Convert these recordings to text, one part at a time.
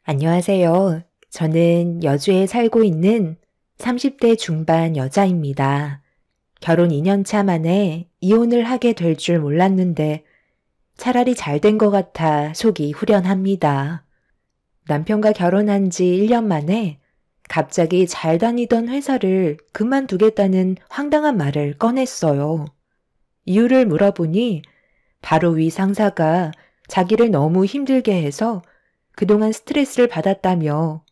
안녕하세요. 저는 여주에 살고 있는 30대 중반 여자입니다. 결혼 2년 차 만에 이혼을 하게 될 줄 몰랐는데 차라리 잘 된 것 같아 속이 후련합니다. 남편과 결혼한 지 1년 만에 갑자기 잘 다니던 회사를 그만두겠다는 황당한 말을 꺼냈어요. 이유를 물어보니 바로 위 상사가 자기를 너무 힘들게 해서 그동안 스트레스를 받았다며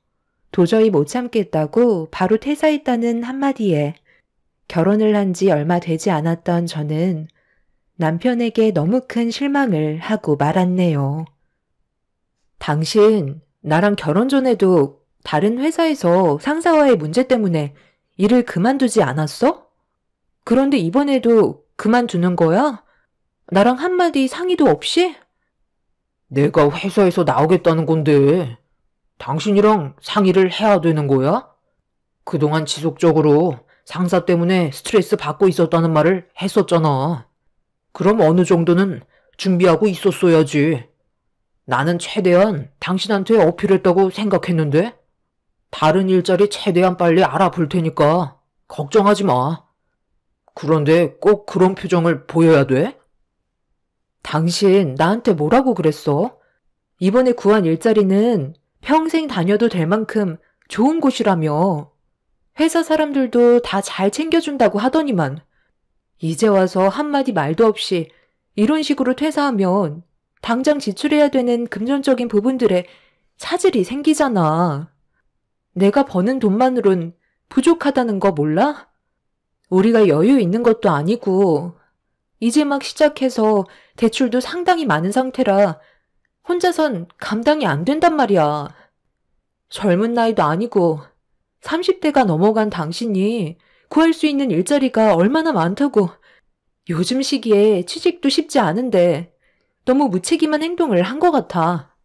도저히 못 참겠다고 바로 퇴사했다는 한마디에 결혼을 한 지 얼마 되지 않았던 저는 남편에게 너무 큰 실망을 하고 말았네요. 당신, 나랑 결혼 전에도 다른 회사에서 상사와의 문제 때문에 일을 그만두지 않았어? 그런데 이번에도 그만두는 거야? 나랑 한마디 상의도 없이? 내가 회사에서 나오겠다는 건데, 당신이랑 상의를 해야 되는 거야? 그동안 지속적으로 상사 때문에 스트레스 받고 있었다는 말을 했었잖아. 그럼 어느 정도는 준비하고 있었어야지. 나는 최대한 당신한테 어필했다고 생각했는데, 다른 일자리 최대한 빨리 알아볼 테니까 걱정하지 마. 그런데 꼭 그런 표정을 보여야 돼? 당신 나한테 뭐라고 그랬어? 이번에 구한 일자리는 평생 다녀도 될 만큼 좋은 곳이라며. 회사 사람들도 다 잘 챙겨준다고 하더니만 이제 와서 한마디 말도 없이 이런 식으로 퇴사하면 당장 지출해야 되는 금전적인 부분들에 차질이 생기잖아. 내가 버는 돈만으론 부족하다는 거 몰라? 우리가 여유 있는 것도 아니고 이제 막 시작해서 대출도 상당히 많은 상태라 혼자선 감당이 안 된단 말이야. 젊은 나이도 아니고 30대가 넘어간 당신이 구할 수 있는 일자리가 얼마나 많다고. 요즘 시기에 취직도 쉽지 않은데 너무 무책임한 행동을 한 것 같아.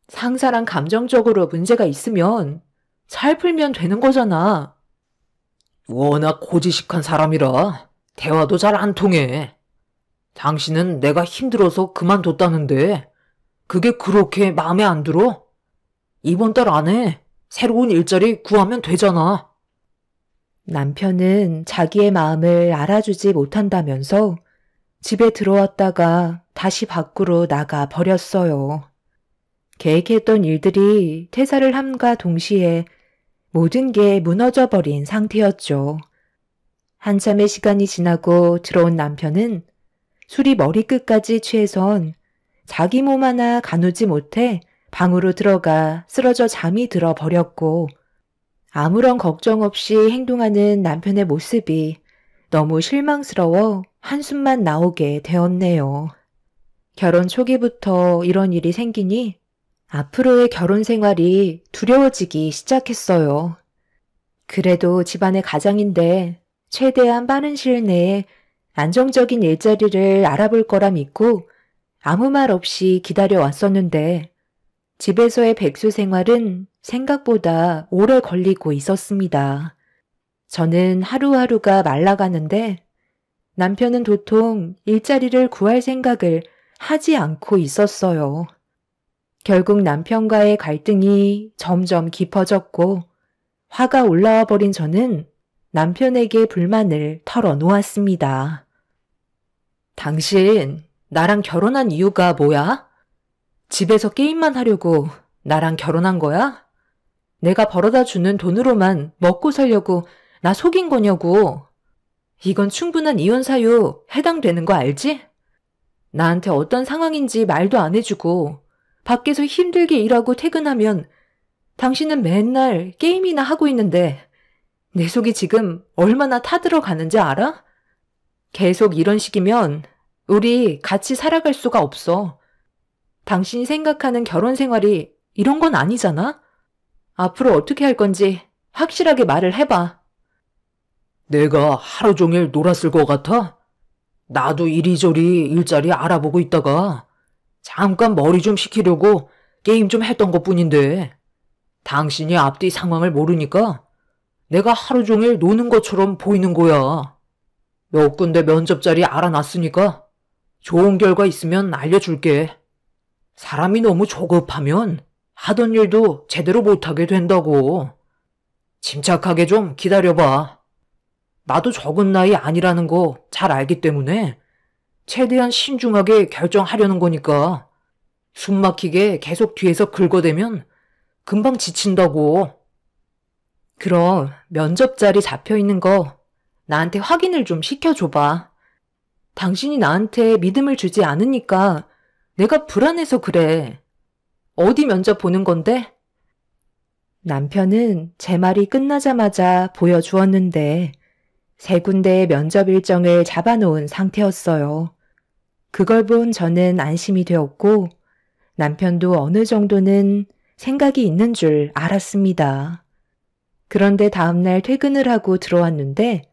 상사랑 감정적으로 문제가 있으면 잘 풀면 되는 거잖아. 워낙 고지식한 사람이라 대화도 잘 안 통해. 당신은 내가 힘들어서 그만뒀다는데 그게 그렇게 마음에 안 들어? 이번 달 안에 새로운 일자리 구하면 되잖아. 남편은 자기의 마음을 알아주지 못한다면서 집에 들어왔다가 다시 밖으로 나가 버렸어요. 계획했던 일들이 퇴사를 함과 동시에 모든 게 무너져 버린 상태였죠. 한참의 시간이 지나고 들어온 남편은 술이 머리끝까지 취해선 자기 몸 하나 가누지 못해 방으로 들어가 쓰러져 잠이 들어 버렸고 아무런 걱정 없이 행동하는 남편의 모습이 너무 실망스러워 한숨만 나오게 되었네요. 결혼 초기부터 이런 일이 생기니 앞으로의 결혼 생활이 두려워지기 시작했어요. 그래도 집안의 가장인데 최대한 빠른 시일 내에 안정적인 일자리를 알아볼 거라 믿고 아무 말 없이 기다려 왔었는데 집에서의 백수 생활은 생각보다 오래 걸리고 있었습니다. 저는 하루하루가 말라가는데 남편은 도통 일자리를 구할 생각을 하지 않고 있었어요. 결국 남편과의 갈등이 점점 깊어졌고 화가 올라와 버린 저는 남편에게 불만을 털어놓았습니다. 당신, 나랑 결혼한 이유가 뭐야? 집에서 게임만 하려고 나랑 결혼한 거야? 내가 벌어다 주는 돈으로만 먹고 살려고 나 속인 거냐고. 이건 충분한 이혼 사유 해당되는 거 알지? 나한테 어떤 상황인지 말도 안 해주고 밖에서 힘들게 일하고 퇴근하면 당신은 맨날 게임이나 하고 있는데 내 속이 지금 얼마나 타들어가는지 알아? 계속 이런 식이면 우리 같이 살아갈 수가 없어. 당신이 생각하는 결혼 생활이 이런 건 아니잖아? 앞으로 어떻게 할 건지 확실하게 말을 해봐. 내가 하루 종일 놀았을 것 같아? 나도 이리저리 일자리 알아보고 있다가 잠깐 머리 좀 식히려고 게임 좀 했던 것뿐인데 당신이 앞뒤 상황을 모르니까 내가 하루 종일 노는 것처럼 보이는 거야. 몇 군데 면접 자리 알아놨으니까 좋은 결과 있으면 알려줄게. 사람이 너무 조급하면 하던 일도 제대로 못하게 된다고. 침착하게 좀 기다려봐. 나도 적은 나이 아니라는 거 잘 알기 때문에 최대한 신중하게 결정하려는 거니까 숨 막히게 계속 뒤에서 긁어대면 금방 지친다고. 그럼 면접 자리 잡혀 있는 거 나한테 확인을 좀 시켜줘봐. 당신이 나한테 믿음을 주지 않으니까 내가 불안해서 그래. 어디 면접 보는 건데? 남편은 제 말이 끝나자마자 보여주었는데 3군데의 면접 일정을 잡아놓은 상태였어요. 그걸 본 저는 안심이 되었고 남편도 어느 정도는 생각이 있는 줄 알았습니다. 그런데 다음날 퇴근을 하고 들어왔는데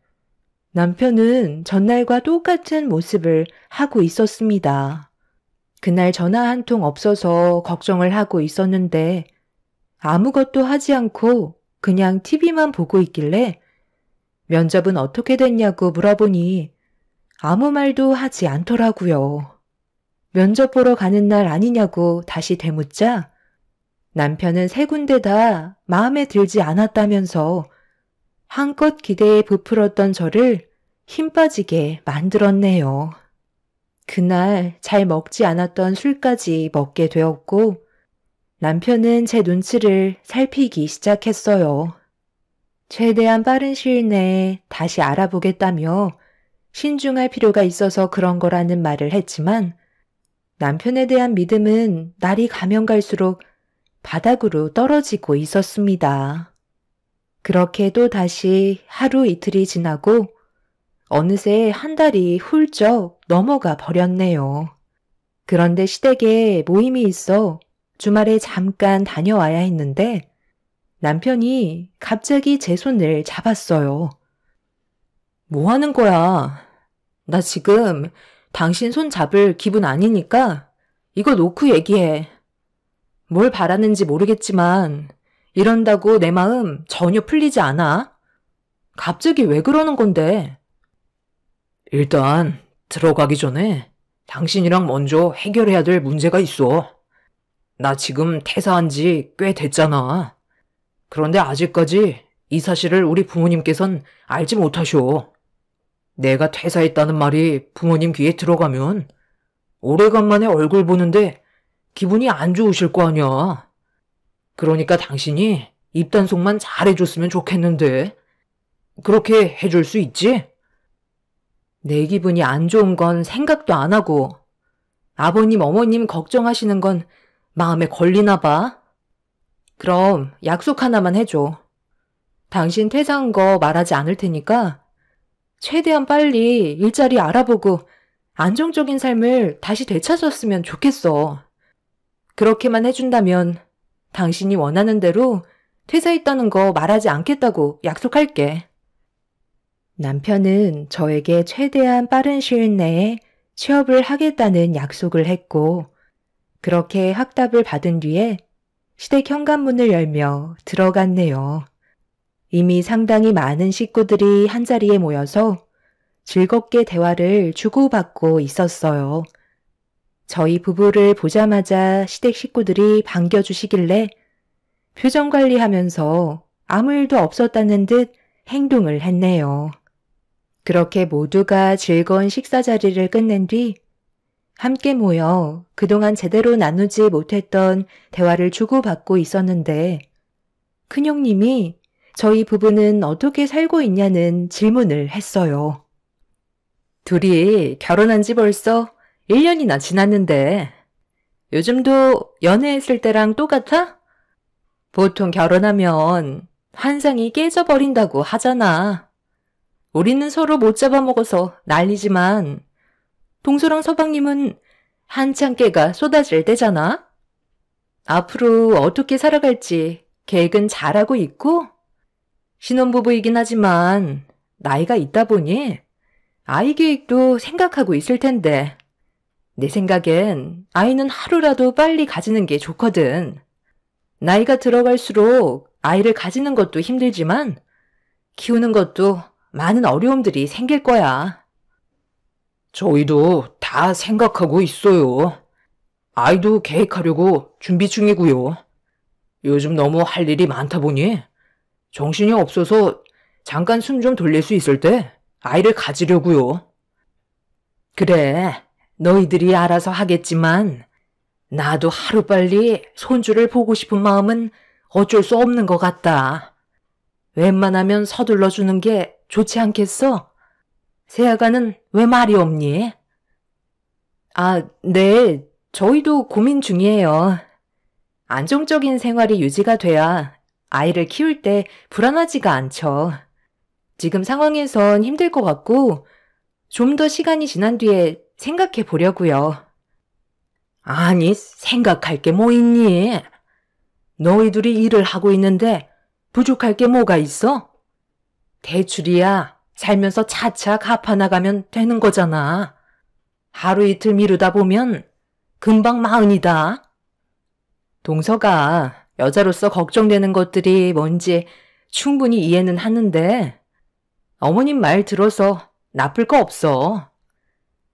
남편은 전날과 똑같은 모습을 하고 있었습니다. 그날 전화 한 통 없어서 걱정을 하고 있었는데 아무것도 하지 않고 그냥 TV만 보고 있길래 면접은 어떻게 됐냐고 물어보니 아무 말도 하지 않더라고요. 면접 보러 가는 날 아니냐고 다시 되묻자 남편은 3군데 다 마음에 들지 않았다면서 한껏 기대에 부풀었던 저를 힘 빠지게 만들었네요. 그날 잘 먹지 않았던 술까지 먹게 되었고 남편은 제 눈치를 살피기 시작했어요. 최대한 빠른 시일 내에 다시 알아보겠다며 신중할 필요가 있어서 그런 거라는 말을 했지만 남편에 대한 믿음은 날이 가면 갈수록 바닥으로 떨어지고 있었습니다. 그렇게 또 다시 하루 이틀이 지나고 어느새 한 달이 훌쩍 넘어가 버렸네요. 그런데 시댁에 모임이 있어 주말에 잠깐 다녀와야 했는데 남편이 갑자기 제 손을 잡았어요. 뭐 하는 거야? 나 지금 당신 손 잡을 기분 아니니까 이거 놓고 얘기해. 뭘 바라는지 모르겠지만 이런다고 내 마음 전혀 풀리지 않아. 갑자기 왜 그러는 건데? 일단 들어가기 전에 당신이랑 먼저 해결해야 될 문제가 있어. 나 지금 퇴사한 지 꽤 됐잖아. 그런데 아직까지 이 사실을 우리 부모님께선 알지 못하셔. 내가 퇴사했다는 말이 부모님 귀에 들어가면 오래간만에 얼굴 보는데 기분이 안 좋으실 거 아니야. 그러니까 당신이 입단속만 잘해줬으면 좋겠는데. 그렇게 해줄 수 있지? 내 기분이 안 좋은 건 생각도 안 하고 아버님, 어머님 걱정하시는 건 마음에 걸리나 봐. 그럼 약속 하나만 해줘. 당신 퇴사한 거 말하지 않을 테니까 최대한 빨리 일자리 알아보고 안정적인 삶을 다시 되찾았으면 좋겠어. 그렇게만 해준다면 당신이 원하는 대로 퇴사했다는 거 말하지 않겠다고 약속할게. 남편은 저에게 최대한 빠른 시일 내에 취업을 하겠다는 약속을 했고 그렇게 확답을 받은 뒤에 시댁 현관문을 열며 들어갔네요. 이미 상당히 많은 식구들이 한자리에 모여서 즐겁게 대화를 주고받고 있었어요. 저희 부부를 보자마자 시댁 식구들이 반겨주시길래 표정 관리하면서 아무 일도 없었다는 듯 행동을 했네요. 그렇게 모두가 즐거운 식사 자리를 끝낸 뒤 함께 모여 그동안 제대로 나누지 못했던 대화를 주고받고 있었는데 큰형님이 저희 부부는 어떻게 살고 있냐는 질문을 했어요. 둘이 결혼한 지 벌써 1년이나 지났는데 요즘도 연애했을 때랑 똑같아? 보통 결혼하면 환상이 깨져버린다고 하잖아. 우리는 서로 못 잡아먹어서 난리지만 동서랑 서방님은 한창 깨가 쏟아질 때잖아. 앞으로 어떻게 살아갈지 계획은 잘하고 있고 신혼부부이긴 하지만 나이가 있다 보니 아이 계획도 생각하고 있을 텐데 내 생각엔 아이는 하루라도 빨리 가지는 게 좋거든. 나이가 들어갈수록 아이를 가지는 것도 힘들지만 키우는 것도 많은 어려움들이 생길 거야. 저희도 다 생각하고 있어요. 아이도 계획하려고 준비 중이고요. 요즘 너무 할 일이 많다 보니 정신이 없어서 잠깐 숨 좀 돌릴 수 있을 때 아이를 가지려고요. 그래, 너희들이 알아서 하겠지만 나도 하루빨리 손주를 보고 싶은 마음은 어쩔 수 없는 것 같다. 웬만하면 서둘러 주는 게 좋지 않겠어? 세아가는 왜 말이 없니? 아, 네, 저희도 고민 중이에요. 안정적인 생활이 유지가 돼야 아이를 키울 때 불안하지가 않죠. 지금 상황에선 힘들 것 같고 좀 더 시간이 지난 뒤에 생각해 보려고요. 아니, 생각할 게 뭐 있니? 너희 둘이 일을 하고 있는데 부족할 게 뭐가 있어? 대출이야 살면서 차차 갚아나가면 되는 거잖아. 하루 이틀 미루다 보면 금방 마흔이다. 동서가 여자로서 걱정되는 것들이 뭔지 충분히 이해는 하는데 어머님 말 들어서 나쁠 거 없어.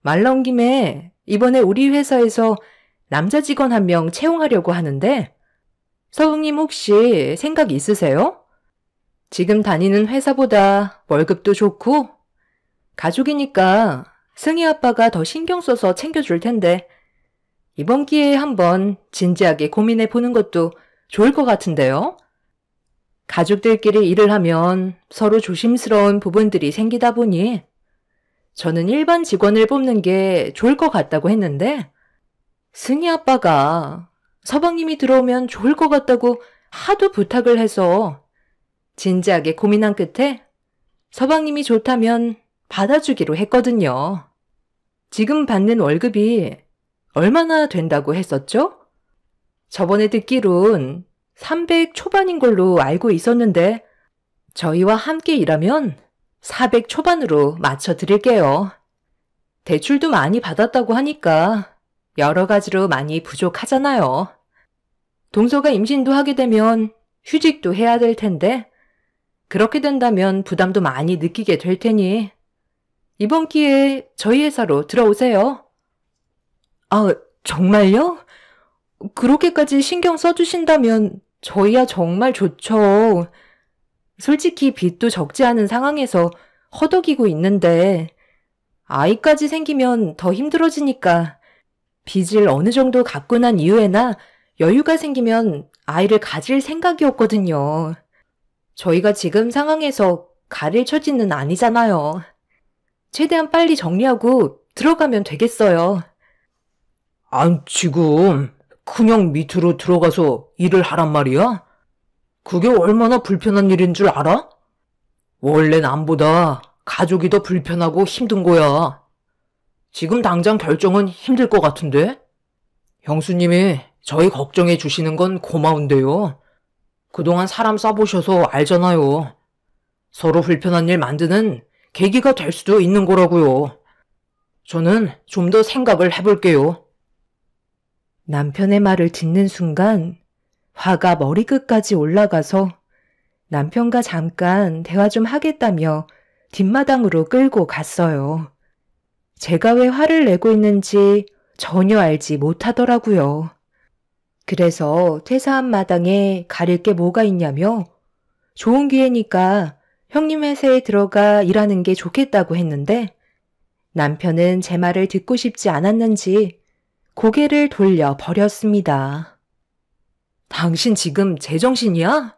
말 나온 김에 이번에 우리 회사에서 남자 직원 한 명 채용하려고 하는데 서방님 혹시 생각 있으세요? 지금 다니는 회사보다 월급도 좋고 가족이니까 승희 아빠가 더 신경 써서 챙겨줄 텐데 이번 기회에 한번 진지하게 고민해 보는 것도 좋을 것 같은데요. 가족들끼리 일을 하면 서로 조심스러운 부분들이 생기다 보니 저는 일반 직원을 뽑는 게 좋을 것 같다고 했는데 승희 아빠가 서방님이 들어오면 좋을 것 같다고 하도 부탁을 해서 진지하게 고민한 끝에 서방님이 좋다면 받아주기로 했거든요. 지금 받는 월급이 얼마나 된다고 했었죠? 저번에 듣기론 300 초반인 걸로 알고 있었는데 저희와 함께 일하면 400 초반으로 맞춰드릴게요. 대출도 많이 받았다고 하니까 여러 가지로 많이 부족하잖아요. 동서가 임신도 하게 되면 휴직도 해야 될 텐데 그렇게 된다면 부담도 많이 느끼게 될 테니 이번 기회에 저희 회사로 들어오세요. 아, 정말요? 그렇게까지 신경 써주신다면 저희야 정말 좋죠. 솔직히 빚도 적지 않은 상황에서 허덕이고 있는데 아이까지 생기면 더 힘들어지니까 빚을 어느 정도 갚고 난 이후에나 여유가 생기면 아이를 가질 생각이었거든요. 저희가 지금 상황에서 가릴 처지는 아니잖아요. 최대한 빨리 정리하고 들어가면 되겠어요. 안 지금 큰형 밑으로 들어가서 일을 하란 말이야? 그게 얼마나 불편한 일인 줄 알아? 원래 남보다 가족이 더 불편하고 힘든 거야. 지금 당장 결정은 힘들 것 같은데? 형수님이 저희 걱정해 주시는 건 고마운데요. 그동안 사람 써보셔서 알잖아요. 서로 불편한 일 만드는 계기가 될 수도 있는 거라고요. 저는 좀 더 생각을 해볼게요. 남편의 말을 듣는 순간 화가 머리끝까지 올라가서 남편과 잠깐 대화 좀 하겠다며 뒷마당으로 끌고 갔어요. 제가 왜 화를 내고 있는지 전혀 알지 못하더라고요. 그래서 퇴사한 마당에 가릴 게 뭐가 있냐며 좋은 기회니까 형님 회사에 들어가 일하는 게 좋겠다고 했는데 남편은 제 말을 듣고 싶지 않았는지 고개를 돌려 버렸습니다. 당신 지금 제정신이야?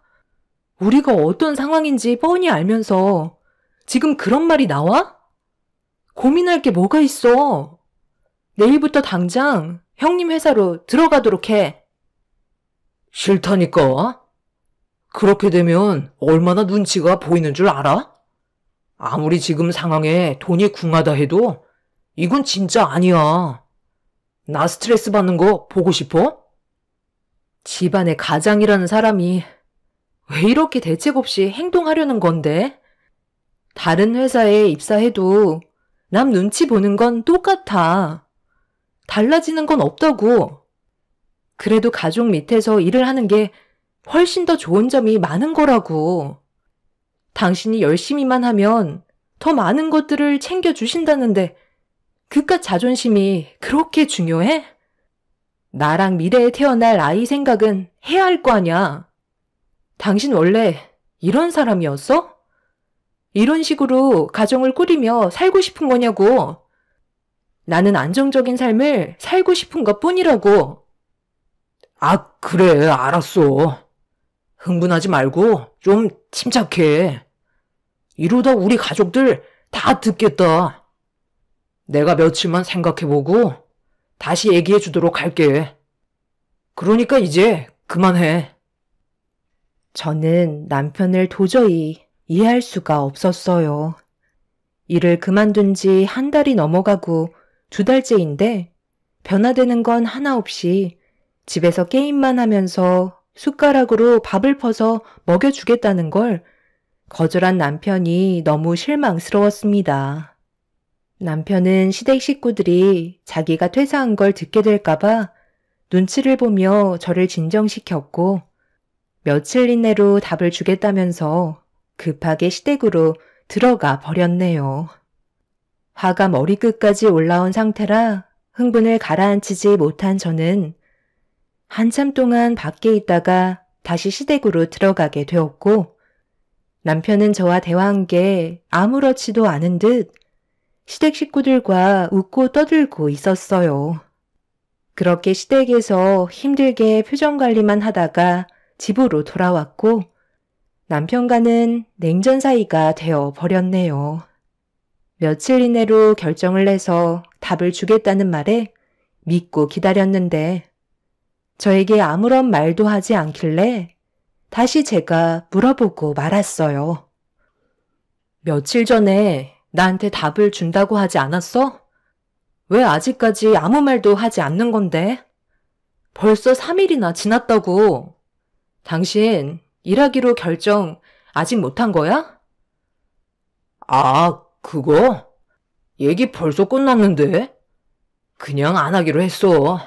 우리가 어떤 상황인지 뻔히 알면서 지금 그런 말이 나와? 고민할 게 뭐가 있어? 내일부터 당장 형님 회사로 들어가도록 해. 싫다니까. 그렇게 되면 얼마나 눈치가 보이는 줄 알아? 아무리 지금 상황에 돈이 궁하다 해도 이건 진짜 아니야. 나 스트레스 받는 거 보고 싶어? 집안의 가장이라는 사람이 왜 이렇게 대책 없이 행동하려는 건데? 다른 회사에 입사해도 남 눈치 보는 건 똑같아. 달라지는 건 없다고. 그래도 가족 밑에서 일을 하는 게 훨씬 더 좋은 점이 많은 거라고. 당신이 열심히만 하면 더 많은 것들을 챙겨주신다는데 그깟 자존심이 그렇게 중요해? 나랑 미래에 태어날 아이 생각은 해야 할 거 아냐. 당신 원래 이런 사람이었어? 이런 식으로 가정을 꾸리며 살고 싶은 거냐고. 나는 안정적인 삶을 살고 싶은 것 뿐이라고. 아, 그래, 알았어. 흥분하지 말고 좀 침착해. 이러다 우리 가족들 다 듣겠다. 내가 며칠만 생각해보고 다시 얘기해 주도록 할게. 그러니까 이제 그만해. 저는 남편을 도저히 이해할 수가 없었어요. 일을 그만둔 지 한 달이 넘어가고 2달째인데 변화되는 건 하나 없이 집에서 게임만 하면서 숟가락으로 밥을 퍼서 먹여주겠다는 걸 거절한 남편이 너무 실망스러웠습니다. 남편은 시댁 식구들이 자기가 퇴사한 걸 듣게 될까봐 눈치를 보며 저를 진정시켰고 며칠 이내로 답을 주겠다면서 급하게 시댁으로 들어가 버렸네요. 화가 머리끝까지 올라온 상태라 흥분을 가라앉히지 못한 저는 한참 동안 밖에 있다가 다시 시댁으로 들어가게 되었고 남편은 저와 대화한 게 아무렇지도 않은 듯 시댁 식구들과 웃고 떠들고 있었어요. 그렇게 시댁에서 힘들게 표정 관리만 하다가 집으로 돌아왔고 남편과는 냉전 사이가 되어 버렸네요. 며칠 이내로 결정을 내서 답을 주겠다는 말에 믿고 기다렸는데 저에게 아무런 말도 하지 않길래 다시 제가 물어보고 말았어요. 며칠 전에 나한테 답을 준다고 하지 않았어? 왜 아직까지 아무 말도 하지 않는 건데? 벌써 3일이나 지났다고. 당신 일하기로 결정 아직 못한 거야? 아, 그거? 얘기 벌써 끝났는데? 그냥 안 하기로 했어.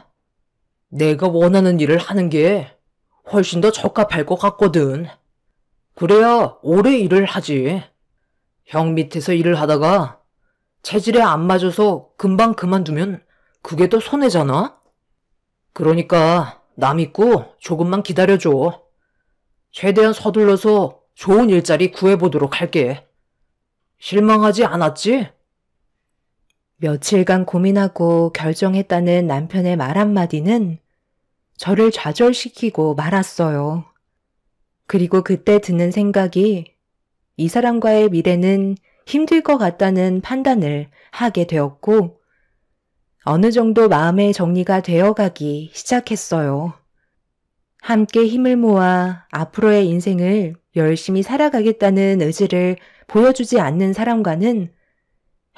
내가 원하는 일을 하는 게 훨씬 더 적합할 것 같거든. 그래야 오래 일을 하지. 형 밑에서 일을 하다가 체질에 안 맞아서 금방 그만두면 그게 더 손해잖아? 그러니까 나 믿고 조금만 기다려줘. 최대한 서둘러서 좋은 일자리 구해보도록 할게. 실망하지 않았지? 며칠간 고민하고 결정했다는 남편의 말 한마디는 저를 좌절시키고 말았어요. 그리고 그때 드는 생각이 이 사람과의 미래는 힘들 것 같다는 판단을 하게 되었고 어느 정도 마음의 정리가 되어가기 시작했어요. 함께 힘을 모아 앞으로의 인생을 열심히 살아가겠다는 의지를 보여주지 않는 사람과는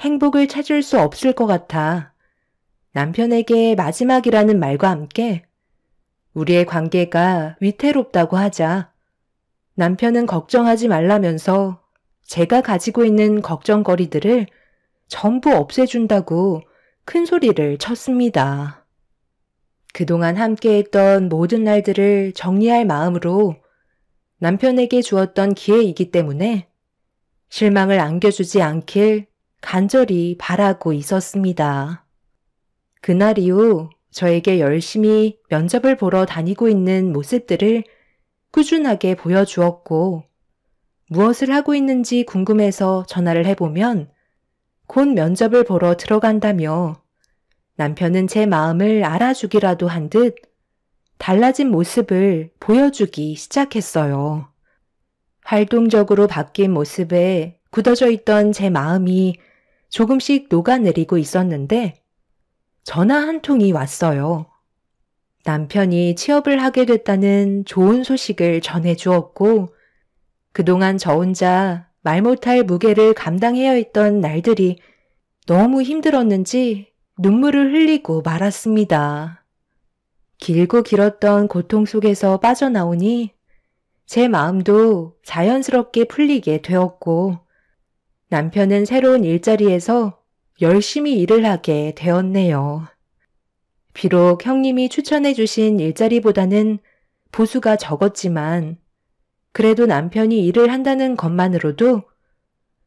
행복을 찾을 수 없을 것 같아 남편에게 마지막이라는 말과 함께 우리의 관계가 위태롭다고 하자 남편은 걱정하지 말라면서 제가 가지고 있는 걱정거리들을 전부 없애준다고 큰 소리를 쳤습니다. 그동안 함께했던 모든 날들을 정리할 마음으로 남편에게 주었던 기회이기 때문에 실망을 안겨주지 않길 간절히 바라고 있었습니다. 그날 이후 저에게 열심히 면접을 보러 다니고 있는 모습들을 꾸준하게 보여주었고 무엇을 하고 있는지 궁금해서 전화를 해보면 곧 면접을 보러 들어간다며 남편은 제 마음을 알아주기라도 한 듯 달라진 모습을 보여주기 시작했어요. 활동적으로 바뀐 모습에 굳어져 있던 제 마음이 조금씩 녹아내리고 있었는데 전화 한 통이 왔어요. 남편이 취업을 하게 됐다는 좋은 소식을 전해주었고 그동안 저 혼자 말 못할 무게를 감당해야 했던 날들이 너무 힘들었는지 눈물을 흘리고 말았습니다. 길고 길었던 고통 속에서 빠져나오니 제 마음도 자연스럽게 풀리게 되었고 남편은 새로운 일자리에서 열심히 일을 하게 되었네요. 비록 형님이 추천해 주신 일자리보다는 보수가 적었지만 그래도 남편이 일을 한다는 것만으로도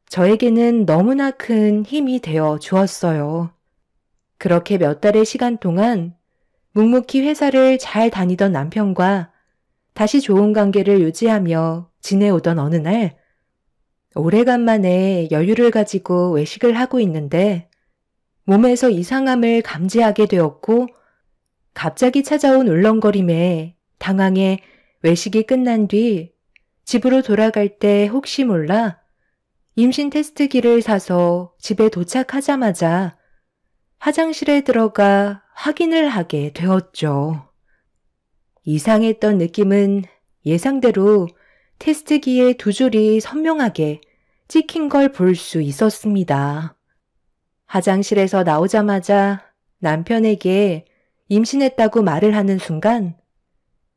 저에게는 너무나 큰 힘이 되어 주었어요. 그렇게 몇 달의 시간 동안 묵묵히 회사를 잘 다니던 남편과 다시 좋은 관계를 유지하며 지내오던 어느 날, 오래간만에 여유를 가지고 외식을 하고 있는데 몸에서 이상함을 감지하게 되었고 갑자기 찾아온 울렁거림에 당황해 외식이 끝난 뒤 집으로 돌아갈 때 혹시 몰라 임신 테스트기를 사서 집에 도착하자마자 화장실에 들어가 확인을 하게 되었죠. 이상했던 느낌은 예상대로 테스트기에 두 줄이 선명하게 찍힌 걸 볼 수 있었습니다. 화장실에서 나오자마자 남편에게 임신했다고 말을 하는 순간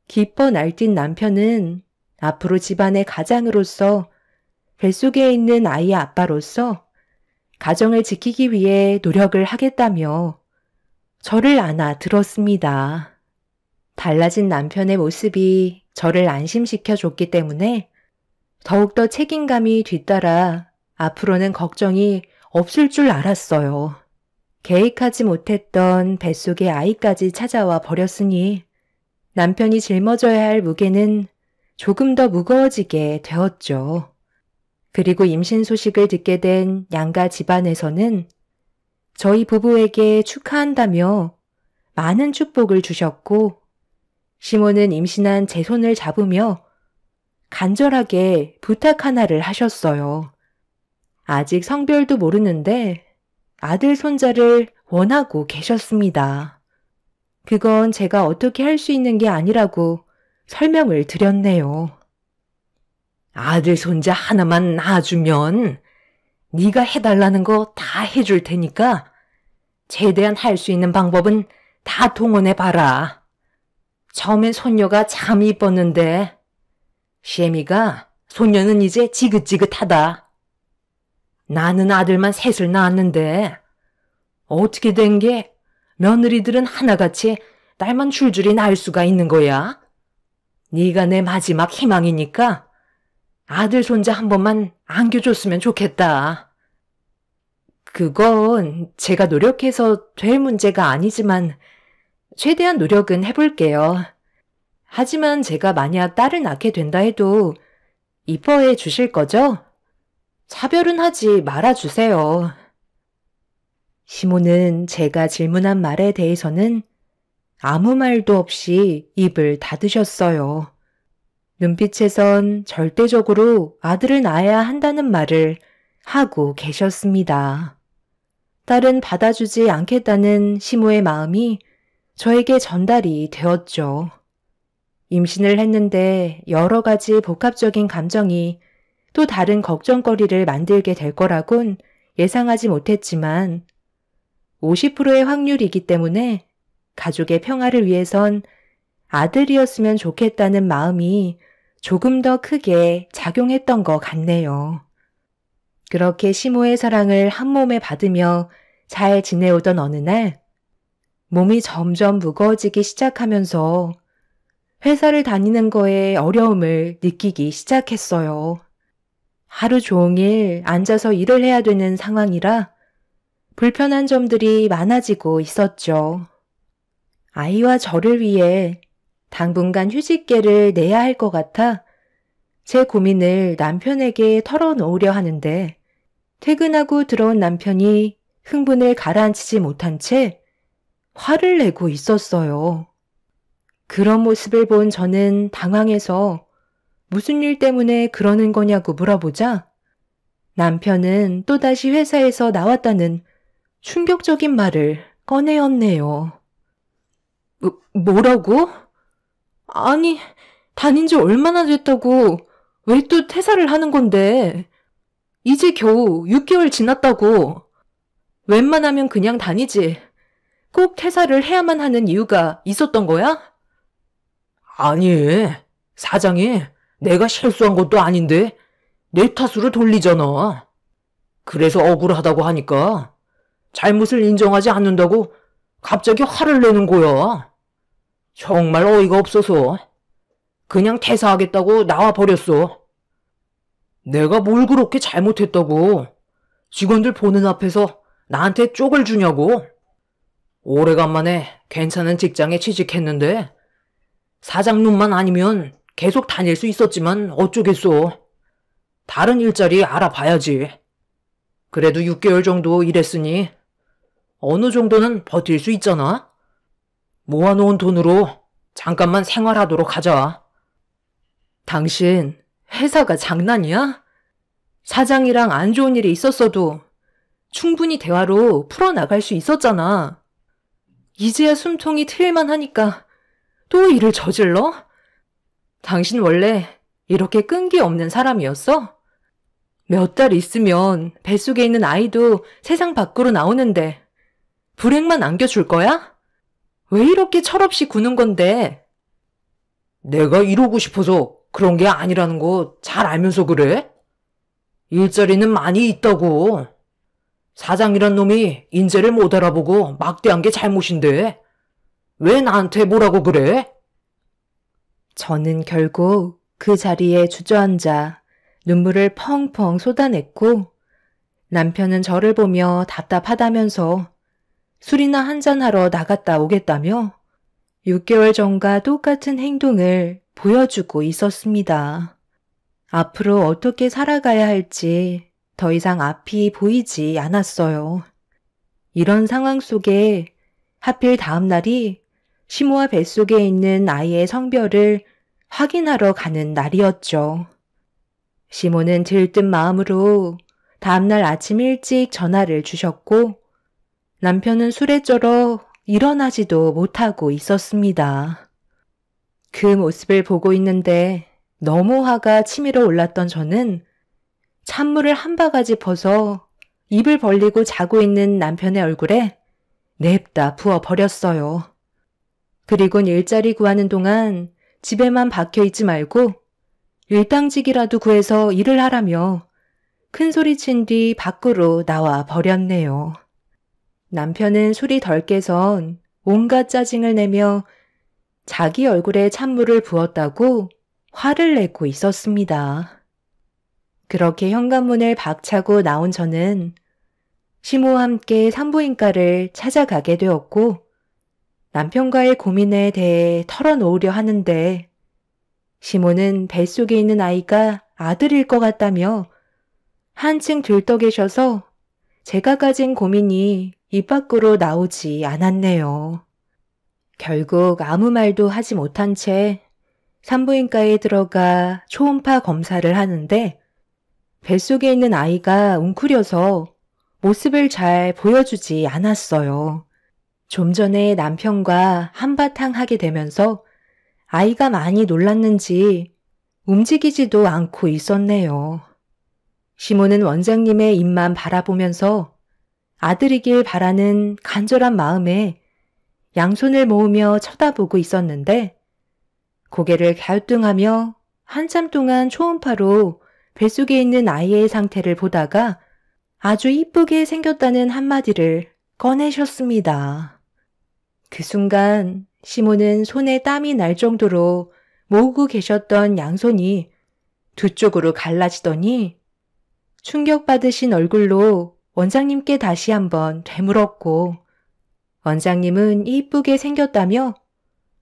기뻐 날뛴 남편은 앞으로 집안의 가장으로서 뱃속에 있는 아이의 아빠로서 가정을 지키기 위해 노력을 하겠다며 저를 안아 들었습니다. 달라진 남편의 모습이 저를 안심시켜 줬기 때문에 더욱더 책임감이 뒤따라 앞으로는 걱정이 없을 줄 알았어요. 계획하지 못했던 뱃속의 아이까지 찾아와 버렸으니 남편이 짊어져야 할 무게는 조금 더 무거워지게 되었죠. 그리고 임신 소식을 듣게 된 양가 집안에서는 저희 부부에게 축하한다며 많은 축복을 주셨고 시모는 임신한 제 손을 잡으며 간절하게 부탁 하나를 하셨어요. 아직 성별도 모르는데 아들 손자를 원하고 계셨습니다. 그건 제가 어떻게 할 수 있는 게 아니라고 설명을 드렸네요. 아들 손자 하나만 낳아주면 네가 해달라는 거 다 해줄 테니까 최대한 할 수 있는 방법은 다 동원해봐라. 처음엔 손녀가 참 이뻤는데 시애미가 손녀는 이제 지긋지긋하다. 나는 아들만 셋을 낳았는데 어떻게 된 게 며느리들은 하나같이 딸만 줄줄이 낳을 수가 있는 거야? 네가 내 마지막 희망이니까 아들 손자 한 번만 안겨줬으면 좋겠다. 그건 제가 노력해서 될 문제가 아니지만 최대한 노력은 해볼게요. 하지만 제가 만약 딸을 낳게 된다 해도 이뻐해 주실 거죠? 차별은 하지 말아주세요. 시모는 제가 질문한 말에 대해서는 아무 말도 없이 입을 닫으셨어요. 눈빛에선 절대적으로 아들을 낳아야 한다는 말을 하고 계셨습니다. 딸은 받아주지 않겠다는 시모의 마음이 저에게 전달이 되었죠. 임신을 했는데 여러 가지 복합적인 감정이 또 다른 걱정거리를 만들게 될 거라곤 예상하지 못했지만 50%의 확률이기 때문에 가족의 평화를 위해선 아들이었으면 좋겠다는 마음이 조금 더 크게 작용했던 것 같네요. 그렇게 시모의 사랑을 한 몸에 받으며 잘 지내오던 어느 날 몸이 점점 무거워지기 시작하면서 회사를 다니는 거에 어려움을 느끼기 시작했어요. 하루 종일 앉아서 일을 해야 되는 상황이라 불편한 점들이 많아지고 있었죠. 아이와 저를 위해 당분간 휴직계를 내야 할 것 같아 제 고민을 남편에게 털어놓으려 하는데 퇴근하고 들어온 남편이 흥분을 가라앉히지 못한 채 화를 내고 있었어요. 그런 모습을 본 저는 당황해서 무슨 일 때문에 그러는 거냐고 물어보자 남편은 또다시 회사에서 나왔다는 충격적인 말을 꺼내었네요. 뭐라고? 아니, 다닌 지 얼마나 됐다고 왜 또 퇴사를 하는 건데? 이제 겨우 6개월 지났다고. 웬만하면 그냥 다니지. 꼭 퇴사를 해야만 하는 이유가 있었던 거야? 아니, 사장이 내가 실수한 것도 아닌데 내 탓으로 돌리잖아. 그래서 억울하다고 하니까 잘못을 인정하지 않는다고 갑자기 화를 내는 거야. 정말 어이가 없어서 그냥 퇴사하겠다고 나와버렸어. 내가 뭘 그렇게 잘못했다고 직원들 보는 앞에서 나한테 쪽을 주냐고. 오래간만에 괜찮은 직장에 취직했는데 사장 눈만 아니면 계속 다닐 수 있었지만 어쩌겠어. 다른 일자리 알아봐야지. 그래도 6개월 정도 일했으니 어느 정도는 버틸 수 있잖아. 모아놓은 돈으로 잠깐만 생활하도록 하자. 당신 회사가 장난이야? 사장이랑 안 좋은 일이 있었어도 충분히 대화로 풀어나갈 수 있었잖아. 이제야 숨통이 트일만 하니까 또 일을 저질러? 당신 원래 이렇게 끈기 없는 사람이었어? 몇 달 있으면 뱃속에 있는 아이도 세상 밖으로 나오는데 불행만 안겨줄 거야? 왜 이렇게 철없이 구는 건데? 내가 이러고 싶어서 그런 게 아니라는 거 잘 알면서 그래? 일자리는 많이 있다고. 사장이란 놈이 인재를 못 알아보고 막대한 게 잘못인데 왜 나한테 뭐라고 그래? 저는 결국 그 자리에 주저앉아 눈물을 펑펑 쏟아냈고 남편은 저를 보며 답답하다면서 술이나 한잔하러 나갔다 오겠다며 6개월 전과 똑같은 행동을 보여주고 있었습니다. 앞으로 어떻게 살아가야 할지 더 이상 앞이 보이지 않았어요. 이런 상황 속에 하필 다음 날이 시모와 뱃속에 있는 아이의 성별을 확인하러 가는 날이었죠. 시모는 들뜬 마음으로 다음날 아침 일찍 전화를 주셨고 남편은 술에 쩔어 일어나지도 못하고 있었습니다. 그 모습을 보고 있는데 너무 화가 치밀어 올랐던 저는 찬물을 한 바가지 퍼서 입을 벌리고 자고 있는 남편의 얼굴에 냅다 부어버렸어요. 그리곤 일자리 구하는 동안 집에만 박혀있지 말고 일당직이라도 구해서 일을 하라며 큰 소리친 뒤 밖으로 나와 버렸네요. 남편은 술이 덜 깨선 온갖 짜증을 내며 자기 얼굴에 찬물을 부었다고 화를 내고 있었습니다. 그렇게 현관문을 박차고 나온 저는 시모와 함께 산부인과를 찾아가게 되었고 남편과의 고민에 대해 털어놓으려 하는데 시모는 뱃속에 있는 아이가 아들일 것 같다며 한층 들떠 계셔서 제가 가진 고민이 입 밖으로 나오지 않았네요. 결국 아무 말도 하지 못한 채 산부인과에 들어가 초음파 검사를 하는데 뱃속에 있는 아이가 웅크려서 모습을 잘 보여주지 않았어요. 좀 전에 남편과 한바탕 하게 되면서 아이가 많이 놀랐는지 움직이지도 않고 있었네요. 시모는 원장님의 입만 바라보면서 아들이길 바라는 간절한 마음에 양손을 모으며 쳐다보고 있었는데 고개를 갸우뚱하며 한참 동안 초음파로 뱃속에 있는 아이의 상태를 보다가 아주 이쁘게 생겼다는 한마디를 꺼내셨습니다. 그 순간 시모는 손에 땀이 날 정도로 모으고 계셨던 양손이 두 쪽으로 갈라지더니 충격받으신 얼굴로 원장님께 다시 한번 되물었고 원장님은 이쁘게 생겼다며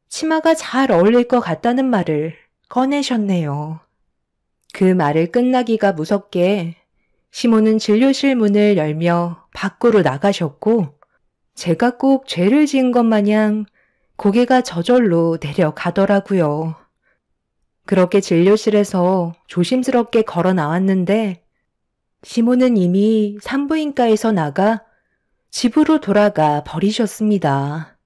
치마가 잘 어울릴 것 같다는 말을 꺼내셨네요. 그 말을 끝나기가 무섭게 시모는 진료실 문을 열며 밖으로 나가셨고 제가 꼭 죄를 지은 것 마냥 고개가 저절로 내려가더라고요. 그렇게 진료실에서 조심스럽게 걸어 나왔는데 시모는 이미 산부인과에서 나가 집으로 돌아가 버리셨습니다.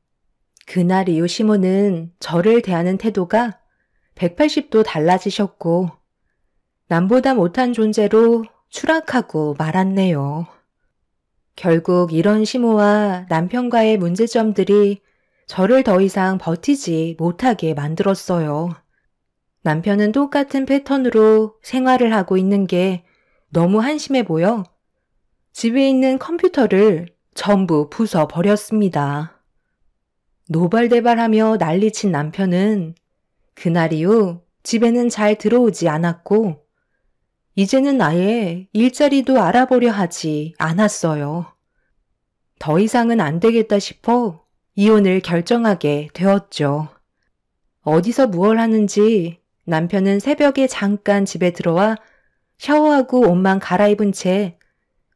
그날 이후 시모는 저를 대하는 태도가 180도 달라지셨고 남보다 못한 존재로 추락하고 말았네요. 결국 이런 시모와 남편과의 문제점들이 저를 더 이상 버티지 못하게 만들었어요. 남편은 똑같은 패턴으로 생활을 하고 있는 게 너무 한심해 보여 집에 있는 컴퓨터를 전부 부숴버렸습니다. 노발대발하며 난리친 남편은 그날 이후 집에는 잘 들어오지 않았고 이제는 아예 일자리도 알아보려 하지 않았어요. 더 이상은 안 되겠다 싶어 이혼을 결정하게 되었죠. 어디서 무얼 하는지 남편은 새벽에 잠깐 집에 들어와 샤워하고 옷만 갈아입은 채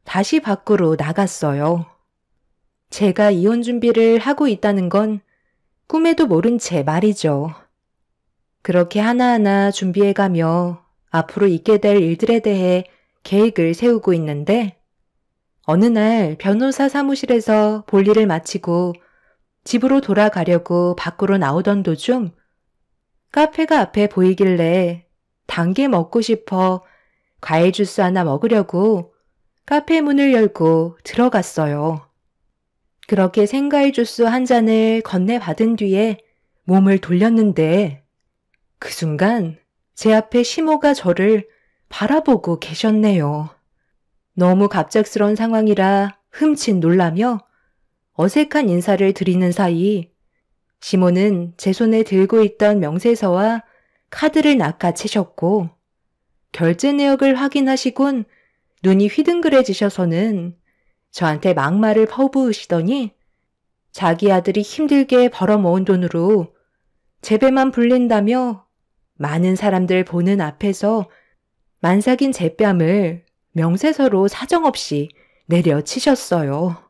다시 밖으로 나갔어요. 제가 이혼 준비를 하고 있다는 건 꿈에도 모른 채 말이죠. 그렇게 하나하나 준비해가며 앞으로 있게 될 일들에 대해 계획을 세우고 있는데 어느 날 변호사 사무실에서 볼일을 마치고 집으로 돌아가려고 밖으로 나오던 도중 카페가 앞에 보이길래 단 게 먹고 싶어 과일 주스 하나 먹으려고 카페 문을 열고 들어갔어요. 그렇게 생과일 주스 한 잔을 건네받은 뒤에 몸을 돌렸는데 그 순간 제 앞에 시모가 저를 바라보고 계셨네요. 너무 갑작스러운 상황이라 흠칫 놀라며 어색한 인사를 드리는 사이 시모는 제 손에 들고 있던 명세서와 카드를 낚아채셨고 결제 내역을 확인하시곤 눈이 휘둥그레지셔서는 저한테 막말을 퍼부으시더니 자기 아들이 힘들게 벌어모은 돈으로 제 배만 불린다며 많은 사람들 보는 앞에서 만삭인 제 뺨을 명세서로 사정없이 내려치셨어요.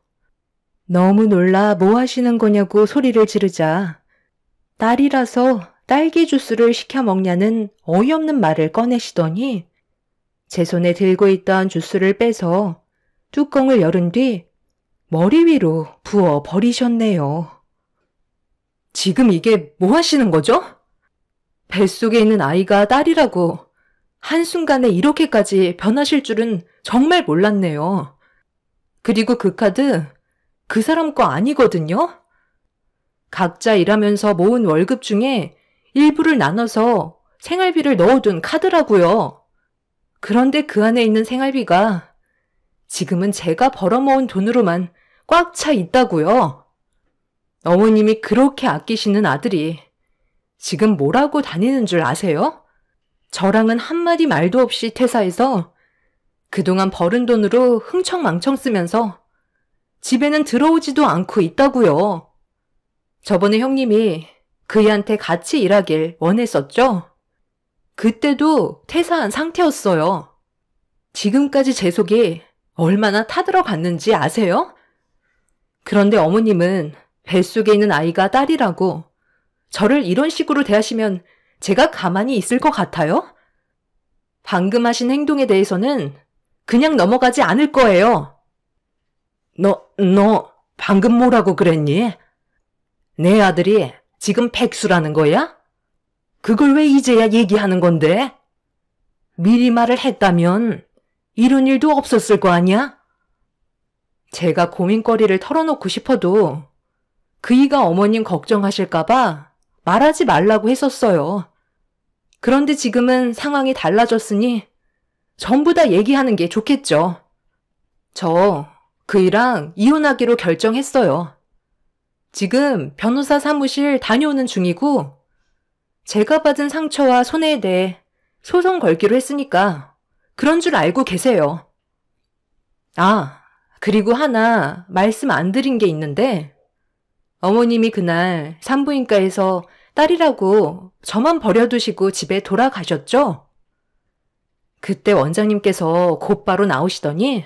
너무 놀라 뭐 하시는 거냐고 소리를 지르자 딸이라서 딸기 주스를 시켜 먹냐는 어이없는 말을 꺼내시더니 제 손에 들고 있던 주스를 빼서 뚜껑을 열은 뒤 머리 위로 부어 버리셨네요. 지금 이게 뭐 하시는 거죠? 뱃속에 있는 아이가 딸이라고 한순간에 이렇게까지 변하실 줄은 정말 몰랐네요. 그리고 그 카드 그 사람 거 아니거든요? 각자 일하면서 모은 월급 중에 일부를 나눠서 생활비를 넣어둔 카드라고요. 그런데 그 안에 있는 생활비가 지금은 제가 벌어모은 돈으로만 꽉 차 있다고요. 어머님이 그렇게 아끼시는 아들이 지금 뭐라고 다니는 줄 아세요? 저랑은 한마디 말도 없이 퇴사해서 그동안 벌은 돈으로 흥청망청 쓰면서 집에는 들어오지도 않고 있다고요. 저번에 형님이 그이한테 같이 일하길 원했었죠? 그때도 퇴사한 상태였어요. 지금까지 제 속이 얼마나 타들어갔는지 아세요? 그런데 어머님은 뱃속에 있는 아이가 딸이라고 저를 이런 식으로 대하시면 제가 가만히 있을 것 같아요? 방금 하신 행동에 대해서는 그냥 넘어가지 않을 거예요. 너 방금 뭐라고 그랬니? 내 아들이 지금 백수라는 거야? 그걸 왜 이제야 얘기하는 건데? 미리 말을 했다면 이런 일도 없었을 거 아니야? 제가 고민거리를 털어놓고 싶어도 그이가 어머님 걱정하실까봐 말하지 말라고 했었어요. 그런데 지금은 상황이 달라졌으니 전부 다 얘기하는 게 좋겠죠. 저 그이랑 이혼하기로 결정했어요. 지금 변호사 사무실 다녀오는 중이고 제가 받은 상처와 손해에 대해 소송 걸기로 했으니까 그런 줄 알고 계세요. 아, 그리고 하나 말씀 안 드린 게 있는데 어머님이 그날 산부인과에서 딸이라고 저만 버려두시고 집에 돌아가셨죠? 그때 원장님께서 곧바로 나오시더니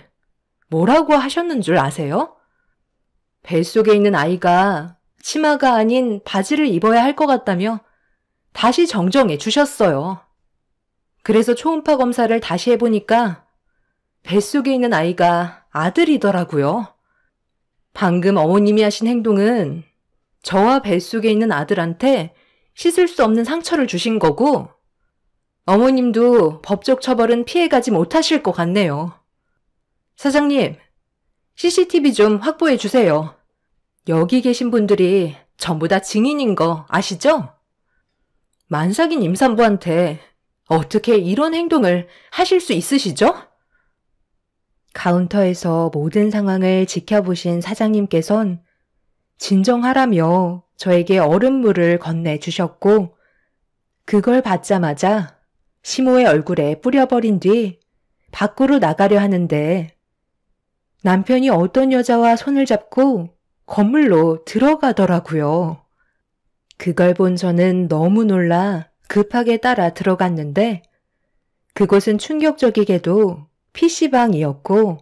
뭐라고 하셨는 줄 아세요? 뱃속에 있는 아이가 치마가 아닌 바지를 입어야 할 것 같다며 다시 정정해 주셨어요. 그래서 초음파 검사를 다시 해보니까 뱃속에 있는 아이가 아들이더라고요. 방금 어머님이 하신 행동은 저와 뱃속에 있는 아들한테 씻을 수 없는 상처를 주신 거고 어머님도 법적 처벌은 피해가지 못하실 것 같네요. 사장님, CCTV 좀 확보해 주세요. 여기 계신 분들이 전부 다 증인인 거 아시죠? 만삭인 임산부한테 어떻게 이런 행동을 하실 수 있으시죠? 카운터에서 모든 상황을 지켜보신 사장님께선 진정하라며 저에게 얼음물을 건네주셨고 그걸 받자마자 시모의 얼굴에 뿌려버린 뒤 밖으로 나가려 하는데 남편이 어떤 여자와 손을 잡고 건물로 들어가더라고요. 그걸 본 저는 너무 놀라 급하게 따라 들어갔는데 그곳은 충격적이게도 PC방이었고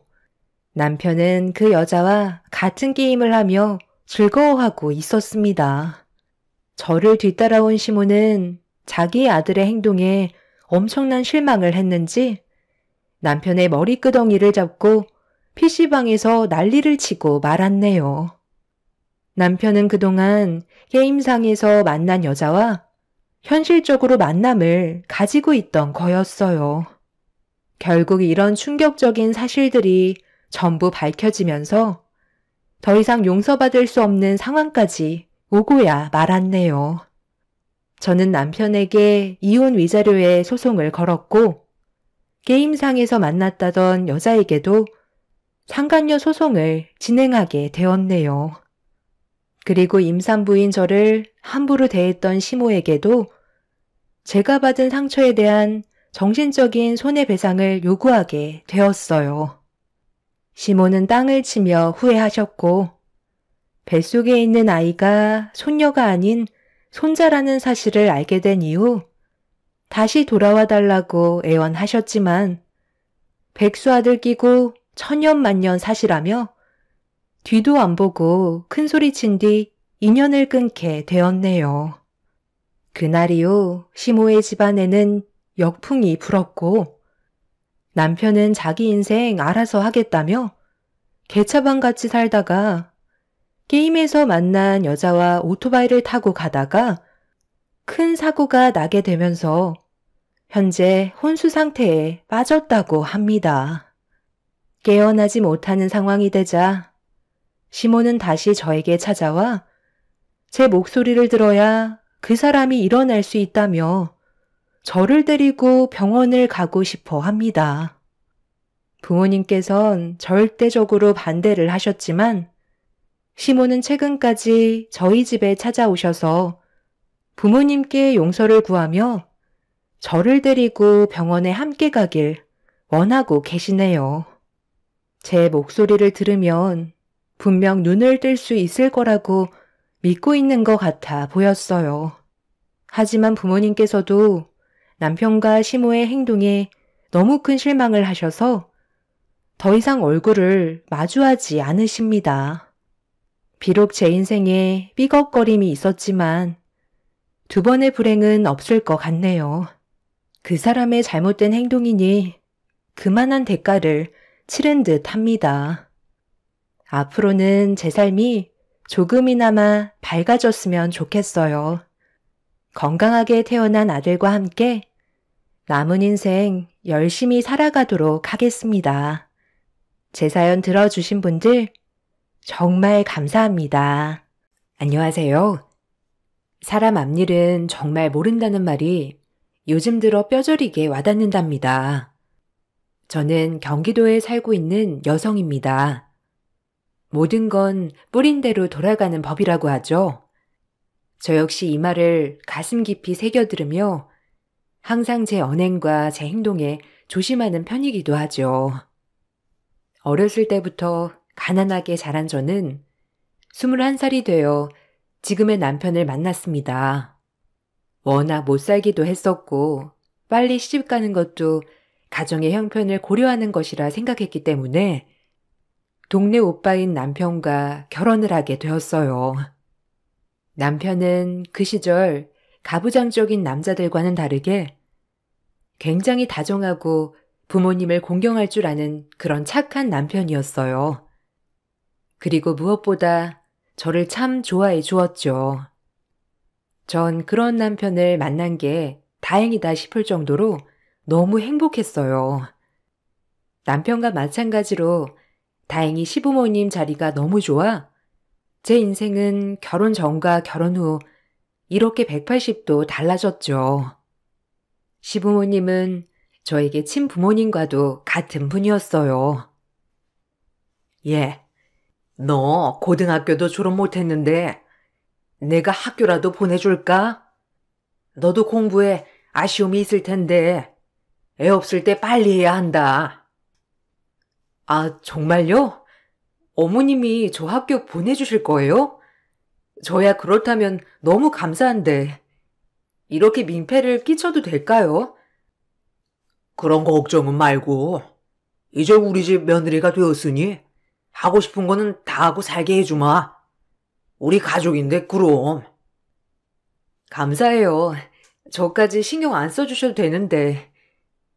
남편은 그 여자와 같은 게임을 하며 즐거워하고 있었습니다. 저를 뒤따라온 시모는 자기 아들의 행동에 엄청난 실망을 했는지 남편의 머리끄덩이를 잡고 PC방에서 난리를 치고 말았네요. 남편은 그동안 게임상에서 만난 여자와 현실적으로 만남을 가지고 있던 거였어요. 결국 이런 충격적인 사실들이 전부 밝혀지면서 더 이상 용서받을 수 없는 상황까지 오고야 말았네요. 저는 남편에게 이혼 위자료에 소송을 걸었고 게임상에서 만났다던 여자에게도 상간녀 소송을 진행하게 되었네요. 그리고 임산부인 저를 함부로 대했던 시모에게도 제가 받은 상처에 대한 정신적인 손해배상을 요구하게 되었어요. 시모는 땅을 치며 후회하셨고 뱃속에 있는 아이가 손녀가 아닌 손자라는 사실을 알게 된 이후 다시 돌아와 달라고 애원하셨지만 백수아들 끼고 천년만년 사시라며 뒤도 안 보고 큰 소리 친 뒤 인연을 끊게 되었네요. 그날 이후 시모의 집안에는 역풍이 불었고 남편은 자기 인생 알아서 하겠다며 개차반같이 살다가 게임에서 만난 여자와 오토바이를 타고 가다가 큰 사고가 나게 되면서 현재 혼수 상태에 빠졌다고 합니다. 깨어나지 못하는 상황이 되자 시모는 다시 저에게 찾아와 제 목소리를 들어야 그 사람이 일어날 수 있다며 저를 데리고 병원을 가고 싶어 합니다. 부모님께선 절대적으로 반대를 하셨지만 시모는 최근까지 저희 집에 찾아오셔서 부모님께 용서를 구하며 저를 데리고 병원에 함께 가길 원하고 계시네요. 제 목소리를 들으면 분명 눈을 뜰 수 있을 거라고 믿고 있는 것 같아 보였어요. 하지만 부모님께서도 남편과 시모의 행동에 너무 큰 실망을 하셔서 더 이상 얼굴을 마주하지 않으십니다. 비록 제 인생에 삐걱거림이 있었지만 두 번의 불행은 없을 것 같네요. 그 사람의 잘못된 행동이니 그만한 대가를 치른 듯 합니다. 앞으로는 제 삶이 조금이나마 밝아졌으면 좋겠어요. 건강하게 태어난 아들과 함께 남은 인생 열심히 살아가도록 하겠습니다. 제 사연 들어주신 분들 정말 감사합니다. 안녕하세요. 사람 앞일은 정말 모른다는 말이 요즘 들어 뼈저리게 와닿는답니다. 저는 경기도에 살고 있는 여성입니다. 모든 건 뿌린 대로 돌아가는 법이라고 하죠. 저 역시 이 말을 가슴 깊이 새겨들으며 항상 제 언행과 제 행동에 조심하는 편이기도 하죠. 어렸을 때부터 가난하게 자란 저는 21살이 되어 지금의 남편을 만났습니다. 워낙 못 살기도 했었고 빨리 시집 가는 것도 가정의 형편을 고려하는 것이라 생각했기 때문에 동네 오빠인 남편과 결혼을 하게 되었어요. 남편은 그 시절 가부장적인 남자들과는 다르게 굉장히 다정하고 부모님을 공경할 줄 아는 그런 착한 남편이었어요. 그리고 무엇보다 저를 참 좋아해 주었죠. 전 그런 남편을 만난 게 다행이다 싶을 정도로 너무 행복했어요. 남편과 마찬가지로 다행히 시부모님 자리가 너무 좋아 제 인생은 결혼 전과 결혼 후 이렇게 180도 달라졌죠. 시부모님은 저에게 친부모님과도 같은 분이었어요. 예, 너 고등학교도 졸업 못했는데 내가 학교라도 보내줄까? 너도 공부에 아쉬움이 있을 텐데 애 없을 때 빨리 해야 한다. 아, 정말요? 어머님이 저 학교 보내주실 거예요? 저야 그렇다면 너무 감사한데. 이렇게 민폐를 끼쳐도 될까요? 그런 걱정은 말고, 이제 우리 집 며느리가 되었으니 하고 싶은 거는 다 하고 살게 해주마. 우리 가족인데 그럼. 감사해요. 저까지 신경 안 써주셔도 되는데.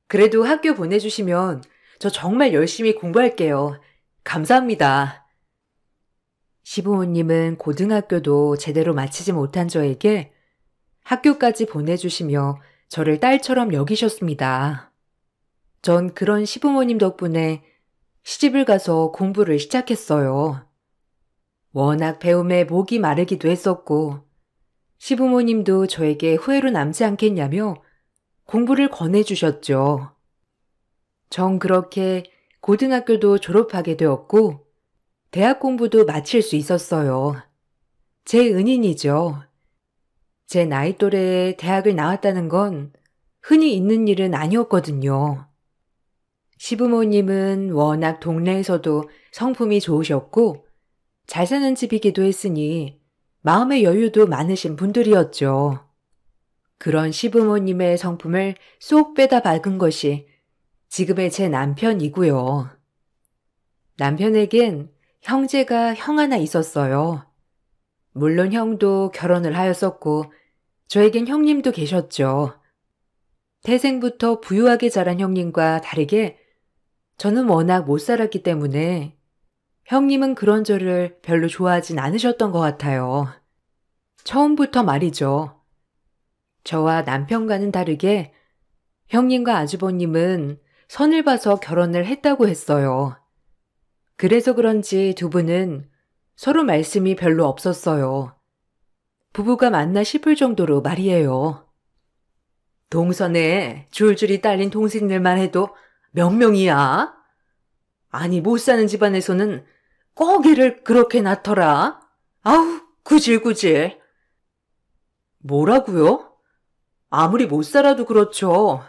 그래도 학교 보내주시면 저 정말 열심히 공부할게요. 감사합니다. 시부모님은 고등학교도 제대로 마치지 못한 저에게 학교까지 보내주시며 저를 딸처럼 여기셨습니다. 전 그런 시부모님 덕분에 시집을 가서 공부를 시작했어요. 워낙 배움에 목이 마르기도 했었고 시부모님도 저에게 후회로 남지 않겠냐며 공부를 권해주셨죠. 전 그렇게 고등학교도 졸업하게 되었고 대학 공부도 마칠 수 있었어요. 제 은인이죠. 제 나이 또래에 대학을 나왔다는 건 흔히 있는 일은 아니었거든요. 시부모님은 워낙 동네에서도 성품이 좋으셨고 잘 사는 집이기도 했으니 마음의 여유도 많으신 분들이었죠. 그런 시부모님의 성품을 쏙 빼다 박은 것이 지금의 제 남편이고요. 남편에겐 형제가 형 하나 있었어요. 물론 형도 결혼을 하였었고 저에겐 형님도 계셨죠. 태생부터 부유하게 자란 형님과 다르게 저는 워낙 못 살았기 때문에 형님은 그런 저를 별로 좋아하진 않으셨던 것 같아요. 처음부터 말이죠. 저와 남편과는 다르게 형님과 아주버님은 선을 봐서 결혼을 했다고 했어요. 그래서 그런지 두 분은 서로 말씀이 별로 없었어요. 부부가 맞나 싶을 정도로 말이에요. 동선에 줄줄이 딸린 동생들만 해도 몇 명이야? 아니 못 사는 집안에서는 꼭 애를 그렇게 낳더라. 아우 구질구질. 뭐라고요? 아무리 못 살아도 그렇죠.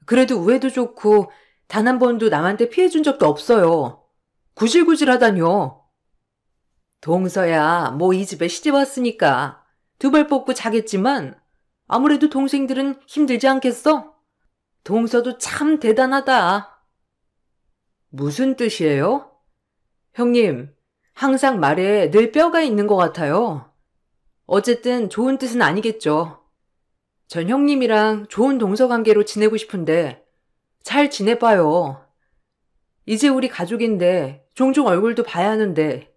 그래도 우애도 좋고 단 한 번도 남한테 피해준 적도 없어요. 구질구질하다뇨. 동서야 뭐 이 집에 시집 왔으니까 두 발 뻗고 자겠지만 아무래도 동생들은 힘들지 않겠어? 동서도 참 대단하다. 무슨 뜻이에요? 형님, 항상 말에 늘 뼈가 있는 것 같아요. 어쨌든 좋은 뜻은 아니겠죠. 전 형님이랑 좋은 동서관계로 지내고 싶은데 잘 지내봐요. 이제 우리 가족인데 종종 얼굴도 봐야 하는데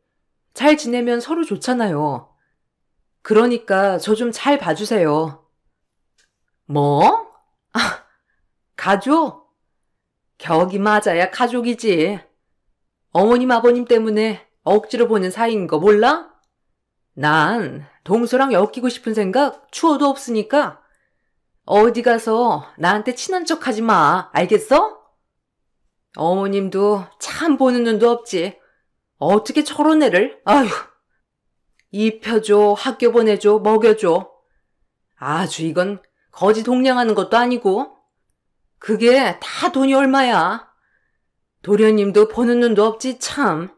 잘 지내면 서로 좋잖아요. 그러니까 저 좀 잘 봐주세요. 뭐? 아, 가족? 격이 맞아야 가족이지. 어머님 아버님 때문에 억지로 보는 사이인 거 몰라? 난 동서랑 엮이고 싶은 생각 추워도 없으니까 어디 가서 나한테 친한 척 하지 마. 알겠어? 어머님도 참 보는 눈도 없지. 어떻게 저런 애를? 아휴. 입혀줘, 학교 보내줘, 먹여줘. 아주 이건 거지 동냥하는 것도 아니고. 그게 다 돈이 얼마야. 도련님도 보는 눈도 없지 참.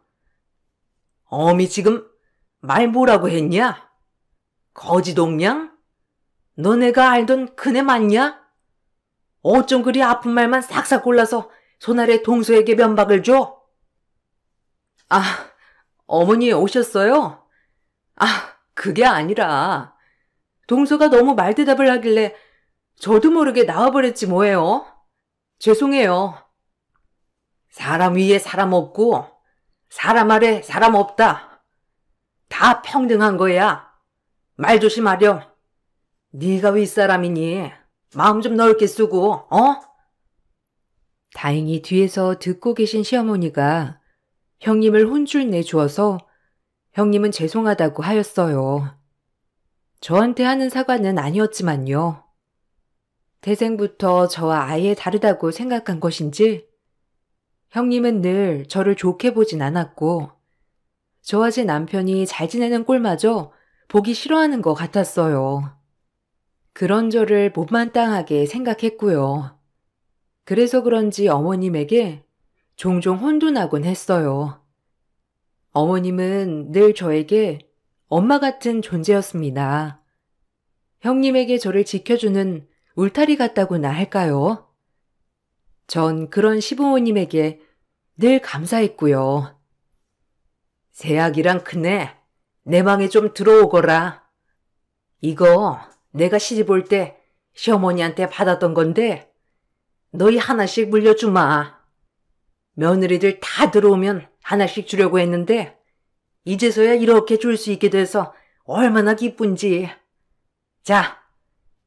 어미 지금 말 뭐라고 했냐? 거지 동냥? 너네가 알던 그네 맞냐? 어쩜 그리 아픈 말만 싹싹 골라서 손아래 동서에게 면박을 줘? 아, 어머니 오셨어요? 아, 그게 아니라 동서가 너무 말대답을 하길래 저도 모르게 나와버렸지 뭐예요. 죄송해요. 사람 위에 사람 없고 사람 아래 사람 없다. 다 평등한 거야. 말 조심하렴. 네가 윗사람이니 마음 좀 넓게 쓰고 어? 다행히 뒤에서 듣고 계신 시어머니가 형님을 혼쭐 내주어서 형님은 죄송하다고 하였어요. 저한테 하는 사과는 아니었지만요. 태생부터 저와 아예 다르다고 생각한 것인지 형님은 늘 저를 좋게 보진 않았고 저와 제 남편이 잘 지내는 꼴마저 보기 싫어하는 것 같았어요. 그런 저를 못마땅하게 생각했고요. 그래서 그런지 어머님에게 종종 혼돈하곤 했어요. 어머님은 늘 저에게 엄마 같은 존재였습니다. 형님에게 저를 지켜주는 울타리 같다고나 할까요? 전 그런 시부모님에게 늘 감사했고요. 새아기랑 큰애, 내 방에 좀 들어오거라. 이거 내가 시집 올 때 시어머니한테 받았던 건데 너희 하나씩 물려주마. 며느리들 다 들어오면 하나씩 주려고 했는데 이제서야 이렇게 줄 수 있게 돼서 얼마나 기쁜지. 자,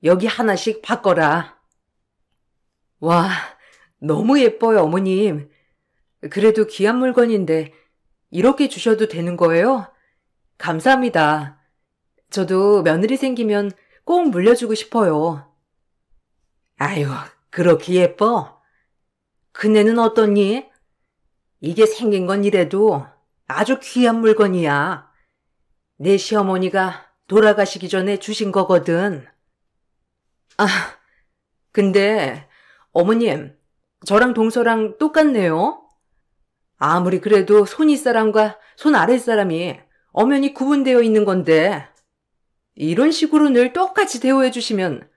여기 하나씩 바꿔라. 와, 너무 예뻐요, 어머님. 그래도 귀한 물건인데 이렇게 주셔도 되는 거예요? 감사합니다. 저도 며느리 생기면 꼭 물려주고 싶어요. 아유, 그렇게 예뻐? 큰애는 어떠니? 이게 생긴 건 이래도 아주 귀한 물건이야. 내 시어머니가 돌아가시기 전에 주신 거거든. 아, 근데 어머님, 저랑 동서랑 똑같네요. 아무리 그래도 손윗사람과 손아랫사람이 엄연히 구분되어 있는 건데 이런 식으로 늘 똑같이 대우해 주시면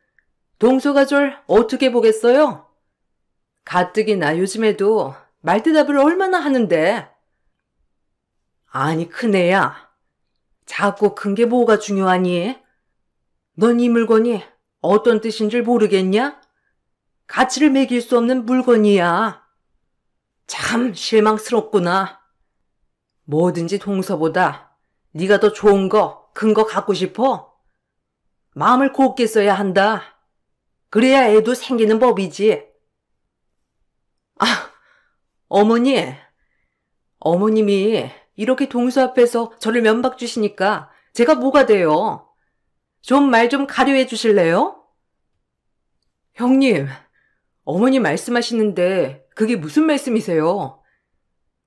동서가 절 어떻게 보겠어요? 가뜩이나 요즘에도 말대답을 얼마나 하는데. 아니 큰애야, 작고 큰 게 뭐가 중요하니? 넌 이 물건이 어떤 뜻인 줄 모르겠냐? 가치를 매길 수 없는 물건이야. 참 실망스럽구나. 뭐든지 동서보다 네가 더 좋은 거, 큰 거 갖고 싶어? 마음을 곱게 써야 한다. 그래야 애도 생기는 법이지. 아, 어머니. 어머님이 이렇게 동서 앞에서 저를 면박 주시니까 제가 뭐가 돼요? 좀 말 좀 가려해 주실래요? 형님, 어머니 말씀하시는데 그게 무슨 말씀이세요?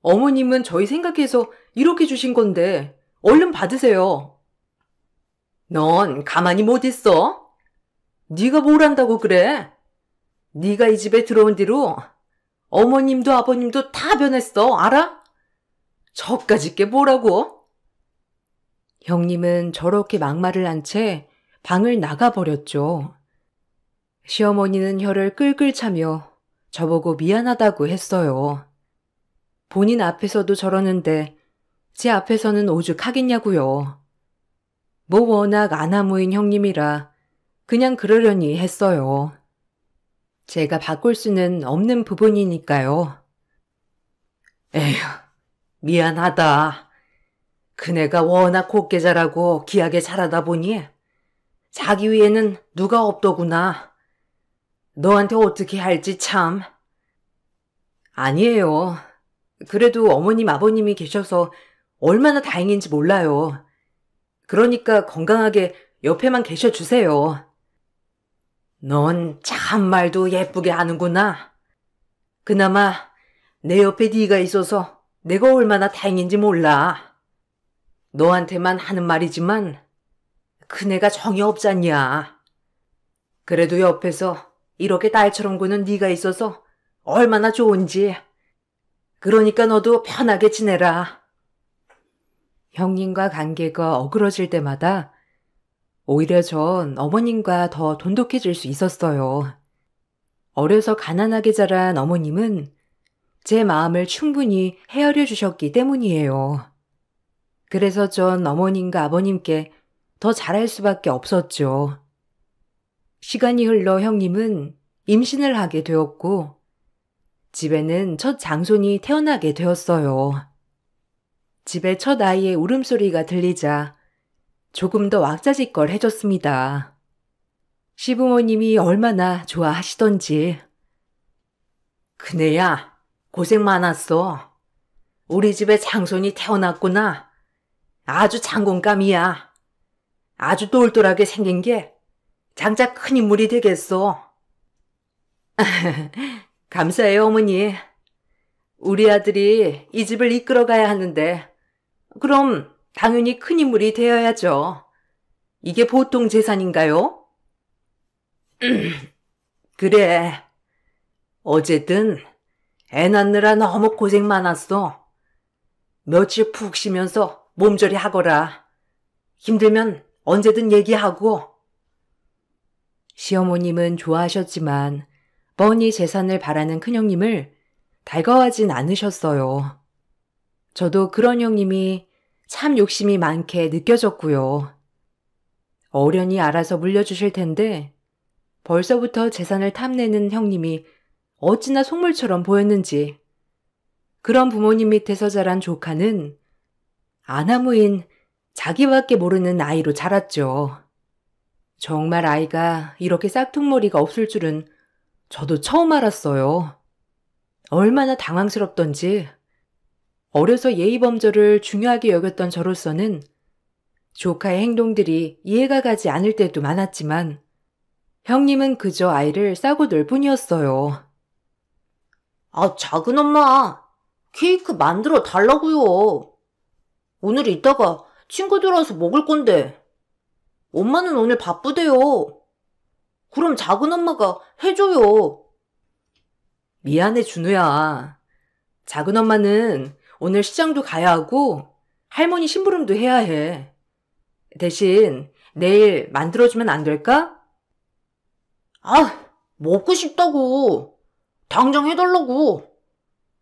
어머님은 저희 생각해서 이렇게 주신 건데 얼른 받으세요. 넌 가만히 못 있어? 네가 뭘 한다고 그래? 네가 이 집에 들어온 뒤로 어머님도 아버님도 다 변했어, 알아? 저까짓 게 뭐라고? 형님은 저렇게 막말을 한 채 방을 나가버렸죠. 시어머니는 혀를 끌끌 차며 저보고 미안하다고 했어요. 본인 앞에서도 저러는데 제 앞에서는 오죽하겠냐고요. 뭐 워낙 아나무인 형님이라 그냥 그러려니 했어요. 제가 바꿀 수는 없는 부분이니까요. 에휴, 미안하다. 그네가 워낙 곱게 자라고 귀하게 자라다 보니 자기 위에는 누가 없더구나. 너한테 어떻게 할지 참. 아니에요. 그래도 어머님 아버님이 계셔서 얼마나 다행인지 몰라요. 그러니까 건강하게 옆에만 계셔주세요. 넌 참말도 예쁘게 하는구나. 그나마 내 옆에 네가 있어서 내가 얼마나 다행인지 몰라. 너한테만 하는 말이지만 큰애가 정이 없잖냐. 그래도 옆에서 이렇게 딸처럼 구는 네가 있어서 얼마나 좋은지. 그러니까 너도 편하게 지내라. 형님과 관계가 어그러질 때마다 오히려 전 어머님과 더 돈독해질 수 있었어요. 어려서 가난하게 자란 어머님은 제 마음을 충분히 헤아려 주셨기 때문이에요. 그래서 전 어머님과 아버님께 더 잘할 수밖에 없었죠. 시간이 흘러 형님은 임신을 하게 되었고 집에는 첫 장손이 태어나게 되었어요. 집에 첫 아이의 울음소리가 들리자 조금 더 왁자지껄해졌습니다. 시부모님이 얼마나 좋아하시던지. 큰애야, 고생 많았어. 우리 집에 장손이 태어났구나. 아주 장군감이야. 아주 똘똘하게 생긴 게 장차 큰 인물이 되겠어. 감사해요, 어머니. 우리 아들이 이 집을 이끌어가야 하는데 그럼 당연히 큰 인물이 되어야죠. 이게 보통 재산인가요? 그래. 어쨌든 애 낳느라 너무 고생 많았어. 며칠 푹 쉬면서 몸조리 하거라. 힘들면 언제든 얘기하고. 시어머님은 좋아하셨지만 뻔히 재산을 바라는 큰형님을 달가워하진 않으셨어요. 저도 그런 형님이 참 욕심이 많게 느껴졌고요. 어련히 알아서 물려주실 텐데 벌써부터 재산을 탐내는 형님이 어찌나 속물처럼 보였는지 그런 부모님 밑에서 자란 조카는 아나무인 자기밖에 모르는 아이로 자랐죠. 정말 아이가 이렇게 싹퉁머리가 없을 줄은 저도 처음 알았어요. 얼마나 당황스럽던지 어려서 예의범절을 중요하게 여겼던 저로서는 조카의 행동들이 이해가 가지 않을 때도 많았지만 형님은 그저 아이를 싸고 놀 뿐이었어요. 아, 작은 엄마, 케이크 만들어 달라고요. 오늘 이따가 친구들 와서 먹을 건데 엄마는 오늘 바쁘대요. 그럼 작은 엄마가 해줘요. 미안해, 준우야. 작은 엄마는 오늘 시장도 가야 하고 할머니 심부름도 해야 해. 대신 내일 만들어주면 안 될까? 아, 먹고 싶다고. 당장 해달라고.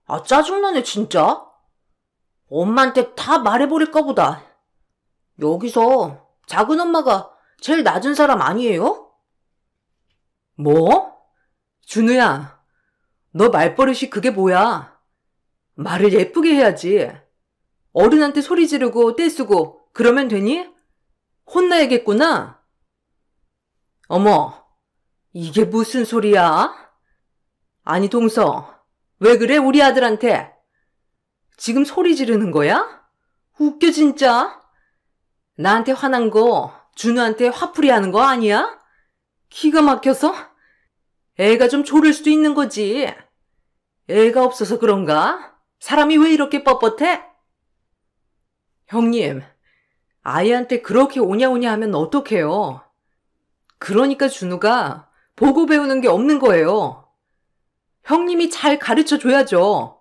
아, 짜증나네, 진짜. 엄마한테 다 말해버릴까 보다. 여기서 작은 엄마가 제일 낮은 사람 아니에요? 뭐? 준우야, 너 말버릇이 그게 뭐야? 말을 예쁘게 해야지. 어른한테 소리 지르고 떼쓰고 그러면 되니? 혼나야겠구나. 어머, 이게 무슨 소리야? 아니, 동서, 왜 그래, 우리 아들한테? 지금 소리 지르는 거야? 웃겨, 진짜. 나한테 화난 거 준우한테 화풀이 하는 거 아니야? 기가 막혀서? 애가 좀 졸을 수도 있는 거지. 애가 없어서 그런가? 사람이 왜 이렇게 뻣뻣해? 형님, 아이한테 그렇게 오냐오냐 하면 어떡해요? 그러니까 준우가 보고 배우는 게 없는 거예요. 형님이 잘 가르쳐줘야죠.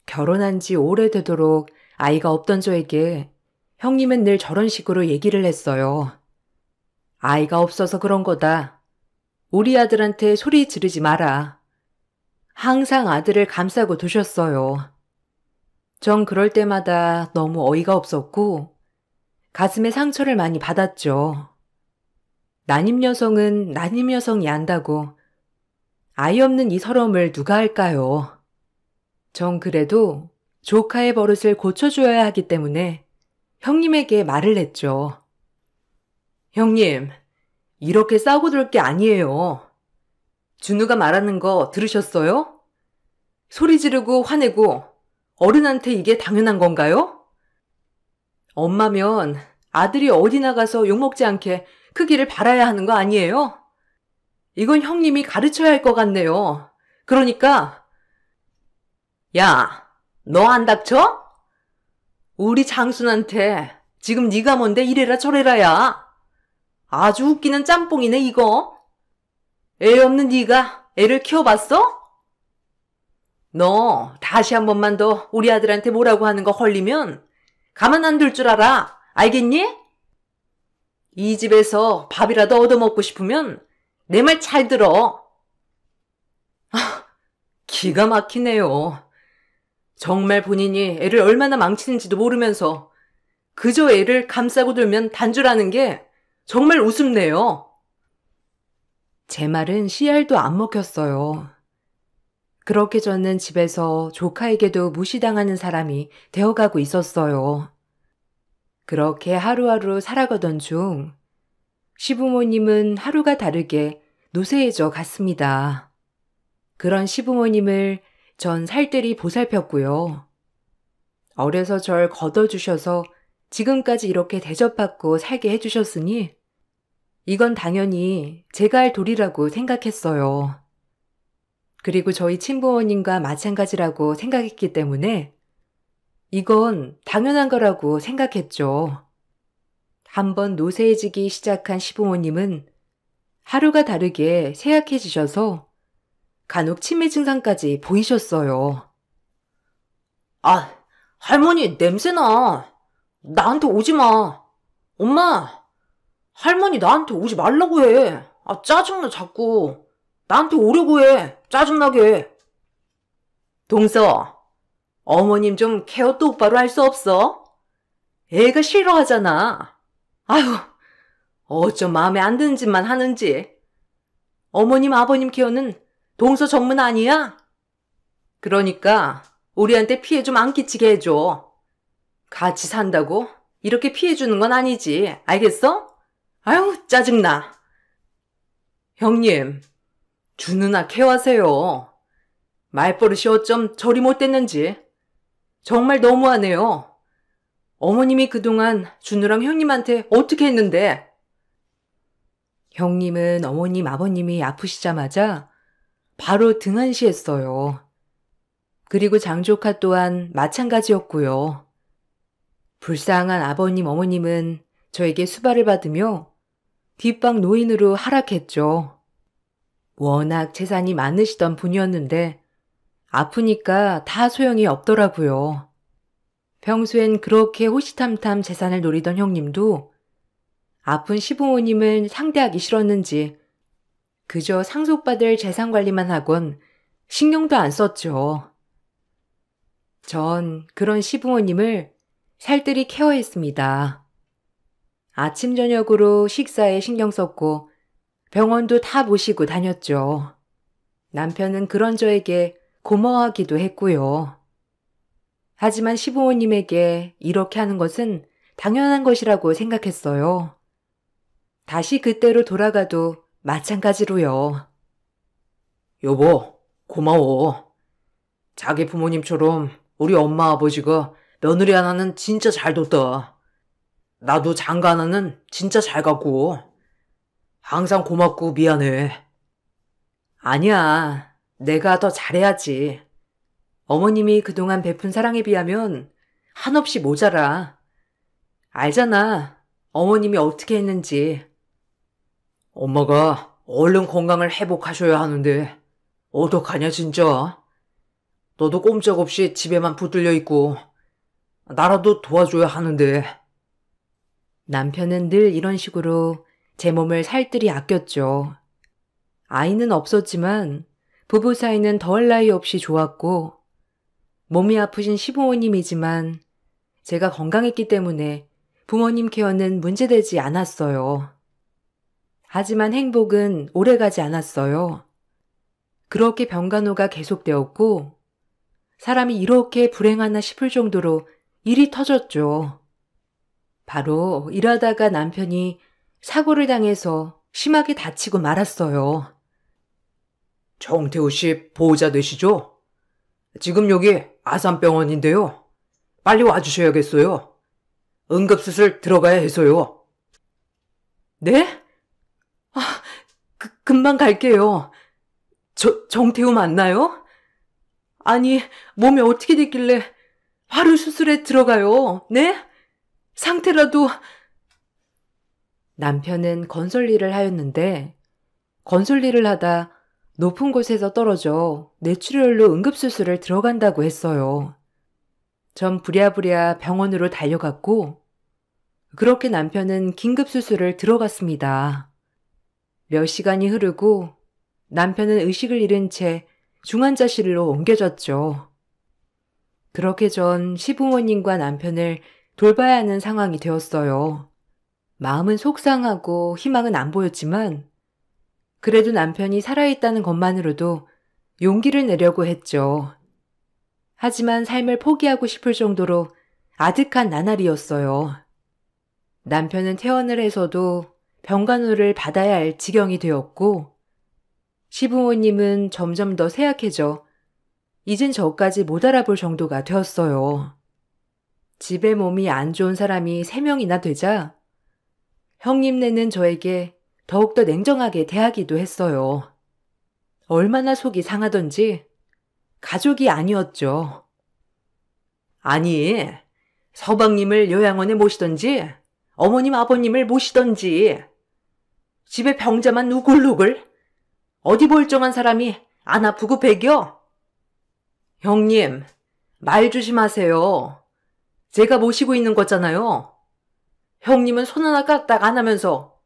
결혼한 지 오래되도록 아이가 없던 저에게 형님은 늘 저런 식으로 얘기를 했어요. 아이가 없어서 그런 거다. 우리 아들한테 소리 지르지 마라. 항상 아들을 감싸고 두셨어요. 전 그럴 때마다 너무 어이가 없었고 가슴에 상처를 많이 받았죠. 난임 여성은 난임 여성이 안다고 아이 없는 이 서러움을 누가 할까요? 전 그래도 조카의 버릇을 고쳐줘야 하기 때문에 형님에게 말을 했죠. 형님, 이렇게 싸우고 둘 게 아니에요. 준우가 말하는 거 들으셨어요? 소리 지르고 화내고 어른한테 이게 당연한 건가요? 엄마면 아들이 어디 나가서 욕먹지 않게 크기를 바라야 하는 거 아니에요? 이건 형님이 가르쳐야 할 것 같네요. 그러니까 야, 너 안 닥쳐? 우리 장순한테 지금 네가 뭔데 이래라 저래라야. 아주 웃기는 짬뽕이네 이거. 애 없는 네가 애를 키워봤어? 너 다시 한 번만 더 우리 아들한테 뭐라고 하는 거 헐리면 가만 안 둘 줄 알아. 알겠니? 이 집에서 밥이라도 얻어먹고 싶으면 내 말 잘 들어. 기가 막히네요. 정말 본인이 애를 얼마나 망치는지도 모르면서 그저 애를 감싸고 들면 단주라는 게 정말 우습네요. 제 말은 씨알도 안 먹혔어요. 그렇게 저는 집에서 조카에게도 무시당하는 사람이 되어가고 있었어요. 그렇게 하루하루 살아가던 중 시부모님은 하루가 다르게 노쇠해져 갔습니다. 그런 시부모님을 전 살뜰히 보살폈고요. 어려서 절 걷어주셔서 지금까지 이렇게 대접받고 살게 해주셨으니 이건 당연히 제가 할 도리라고 생각했어요. 그리고 저희 친부모님과 마찬가지라고 생각했기 때문에 이건 당연한 거라고 생각했죠. 한번 노쇠해지기 시작한 시부모님은 하루가 다르게 쇠약해지셔서 간혹 치매 증상까지 보이셨어요. 아, 할머니, 냄새나. 나한테 오지 마. 엄마, 할머니 나한테 오지 말라고 해. 아, 짜증나, 자꾸. 나한테 오려고 해. 짜증나게. 동서, 어머님 좀 케어 똑바로 할 수 없어? 애가 싫어하잖아. 아휴, 어쩜 마음에 안 드는 짓만 하는지. 어머님, 아버님 케어는 동서 전문 아니야? 그러니까 우리한테 피해 좀 안 끼치게 해줘. 같이 산다고 이렇게 피해 주는 건 아니지. 알겠어? 아유, 짜증나. 형님, 주 누나 케어하세요. 말버릇이 어쩜 저리 못됐는지. 정말 너무하네요. 어머님이 그동안 준우랑 형님한테 어떻게 했는데? 형님은 어머님, 아버님이 아프시자마자 바로 등한시했어요. 그리고 장조카 또한 마찬가지였고요. 불쌍한 아버님, 어머님은 저에게 수발을 받으며 뒷방 노인으로 하락했죠. 워낙 재산이 많으시던 분이었는데 아프니까 다 소용이 없더라고요. 평소엔 그렇게 호시탐탐 재산을 노리던 형님도 아픈 시부모님을 상대하기 싫었는지 그저 상속받을 재산 관리만 하곤 신경도 안 썼죠. 전 그런 시부모님을 살뜰히 케어했습니다. 아침 저녁으로 식사에 신경 썼고 병원도 다 모시고 다녔죠. 남편은 그런 저에게 고마워하기도 했고요. 하지만 시부모님에게 이렇게 하는 것은 당연한 것이라고 생각했어요. 다시 그때로 돌아가도 마찬가지로요. 여보, 고마워. 자기 부모님처럼 우리 엄마 아버지가 며느리 하나는 진짜 잘 뒀다. 나도 장가 하나는 진짜 잘 갖고. 항상 고맙고 미안해. 아니야, 내가 더 잘해야지. 어머님이 그동안 베푼 사랑에 비하면 한없이 모자라. 알잖아, 어머님이 어떻게 했는지. 엄마가 얼른 건강을 회복하셔야 하는데 어떡하냐 진짜. 너도 꼼짝없이 집에만 붙들려 있고 나라도 도와줘야 하는데. 남편은 늘 이런 식으로 제 몸을 살뜰히 아꼈죠. 아이는 없었지만 부부 사이는 더할 나위 없이 좋았고 몸이 아프신 시부모님이지만 제가 건강했기 때문에 부모님 케어는 문제되지 않았어요. 하지만 행복은 오래가지 않았어요. 그렇게 병간호가 계속되었고 사람이 이렇게 불행하나 싶을 정도로 일이 터졌죠. 바로 일하다가 남편이 사고를 당해서 심하게 다치고 말았어요. 정태우 씨 보호자 되시죠? 지금 여기 아산병원인데요. 빨리 와주셔야겠어요. 응급수술 들어가야 해서요. 네? 금방 갈게요. 정태우 맞나요? 아니, 몸이 어떻게 됐길래 바로 수술에 들어가요. 네? 상태라도. 남편은 건설 일을 하였는데 건설 일을 하다 높은 곳에서 떨어져 뇌출혈로 응급수술을 들어간다고 했어요. 전 부랴부랴 병원으로 달려갔고 그렇게 남편은 긴급수술을 들어갔습니다. 몇 시간이 흐르고 남편은 의식을 잃은 채 중환자실로 옮겨졌죠. 그렇게 전 시부모님과 남편을 돌봐야 하는 상황이 되었어요. 마음은 속상하고 희망은 안 보였지만 그래도 남편이 살아있다는 것만으로도 용기를 내려고 했죠. 하지만 삶을 포기하고 싶을 정도로 아득한 나날이었어요. 남편은 퇴원을 해서도 병간호를 받아야 할 지경이 되었고 시부모님은 점점 더 쇠약해져 이젠 저까지 못 알아볼 정도가 되었어요. 집에 몸이 안 좋은 사람이 3명이나 되자 형님네는 저에게 더욱더 냉정하게 대하기도 했어요. 얼마나 속이 상하던지 가족이 아니었죠. 아니, 서방님을 요양원에 모시던지 어머님 아버님을 모시던지 집에 병자만 우글우글 어디 멀쩡한 사람이 안 아프고 배겨? 형님, 말 조심하세요. 제가 모시고 있는 거잖아요. 형님은 손 하나 까딱 안 하면서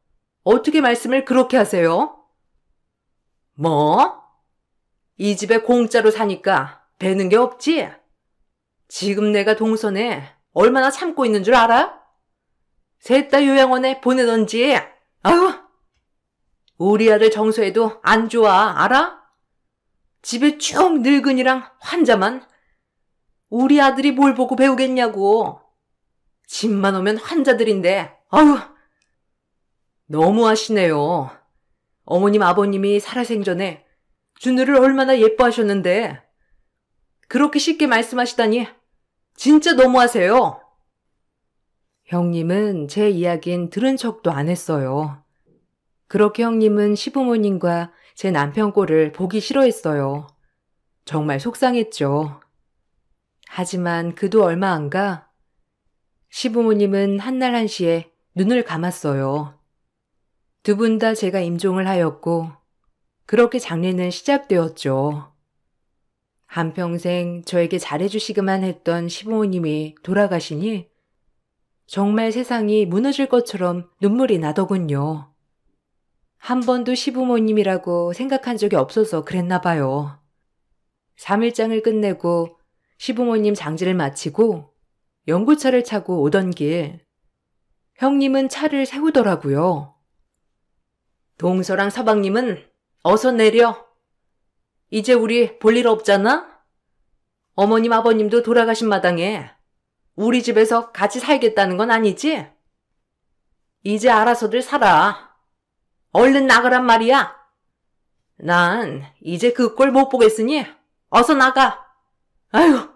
어떻게 말씀을 그렇게 하세요? 뭐? 이 집에 공짜로 사니까 배는 게 없지? 지금 내가 동선에 얼마나 참고 있는 줄 알아? 셋 다 요양원에 보내던지. 아유, 우리 아들 정서에도 안 좋아, 알아? 집에 쭉 늙은이랑 환자만. 우리 아들이 뭘 보고 배우겠냐고. 집만 오면 환자들인데, 아유, 너무하시네요. 어머님 아버님이 살아생전에 준우를 얼마나 예뻐하셨는데 그렇게 쉽게 말씀하시다니 진짜 너무하세요. 형님은 제 이야긴 들은 척도 안 했어요. 그렇게 형님은 시부모님과 제 남편 꼴을 보기 싫어했어요. 정말 속상했죠. 하지만 그도 얼마 안 가 시부모님은 한날 한시에 눈을 감았어요. 두 분 다 제가 임종을 하였고 그렇게 장례는 시작되었죠. 한평생 저에게 잘해주시기만 했던 시부모님이 돌아가시니 정말 세상이 무너질 것처럼 눈물이 나더군요. 한 번도 시부모님이라고 생각한 적이 없어서 그랬나 봐요. 3일장을 끝내고 시부모님 장지를 마치고 연구차를 타고 오던 길 형님은 차를 세우더라고요. 동서랑 서방님은 어서 내려. 이제 우리 볼 일 없잖아? 어머님 아버님도 돌아가신 마당에 우리 집에서 같이 살겠다는 건 아니지? 이제 알아서들 살아. 얼른 나가란 말이야. 난 이제 그 꼴 못 보겠으니 어서 나가. 아유,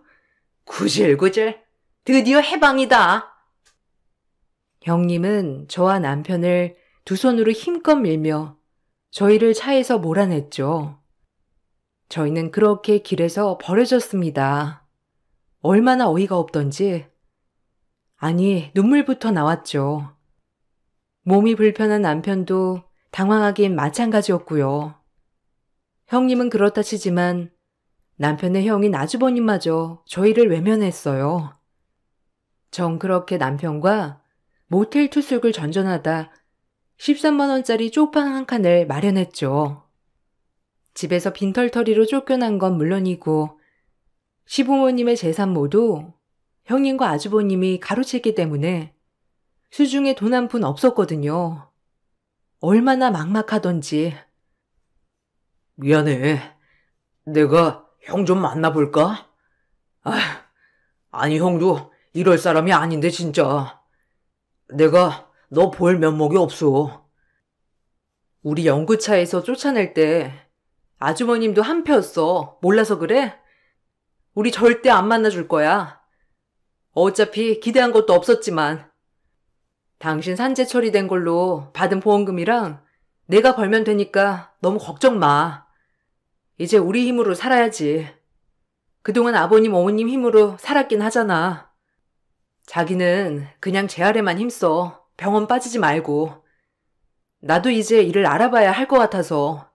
구질구질. 드디어 해방이다. 형님은 저와 남편을 두 손으로 힘껏 밀며 저희를 차에서 몰아냈죠. 저희는 그렇게 길에서 버려졌습니다. 얼마나 어이가 없던지. 아니, 눈물부터 나왔죠. 몸이 불편한 남편도 당황하긴 마찬가지였고요. 형님은 그렇다 치지만 남편의 형인 아주버님마저 저희를 외면했어요. 전 그렇게 남편과 모텔 투숙을 전전하다 13만 원짜리 쪽방 한 칸을 마련했죠. 집에서 빈털터리로 쫓겨난 건 물론이고 시부모님의 재산 모두 형님과 아주버님이 가로챘기 때문에 수중에 돈 한 푼 없었거든요. 얼마나 막막하던지. 미안해. 내가 형 좀 만나볼까? 아니 형도 이럴 사람이 아닌데 진짜. 내가 너 볼 면목이 없어. 우리 연구차에서 쫓아낼 때 아주버님도 한패였어. 몰라서 그래? 우리 절대 안 만나줄 거야. 어차피 기대한 것도 없었지만 당신 산재 처리된 걸로 받은 보험금이랑 내가 벌면 되니까 너무 걱정 마. 이제 우리 힘으로 살아야지. 그동안 아버님 어머님 힘으로 살았긴 하잖아. 자기는 그냥 제 아래만 힘써. 병원 빠지지 말고. 나도 이제 일을 알아봐야 할 것 같아서.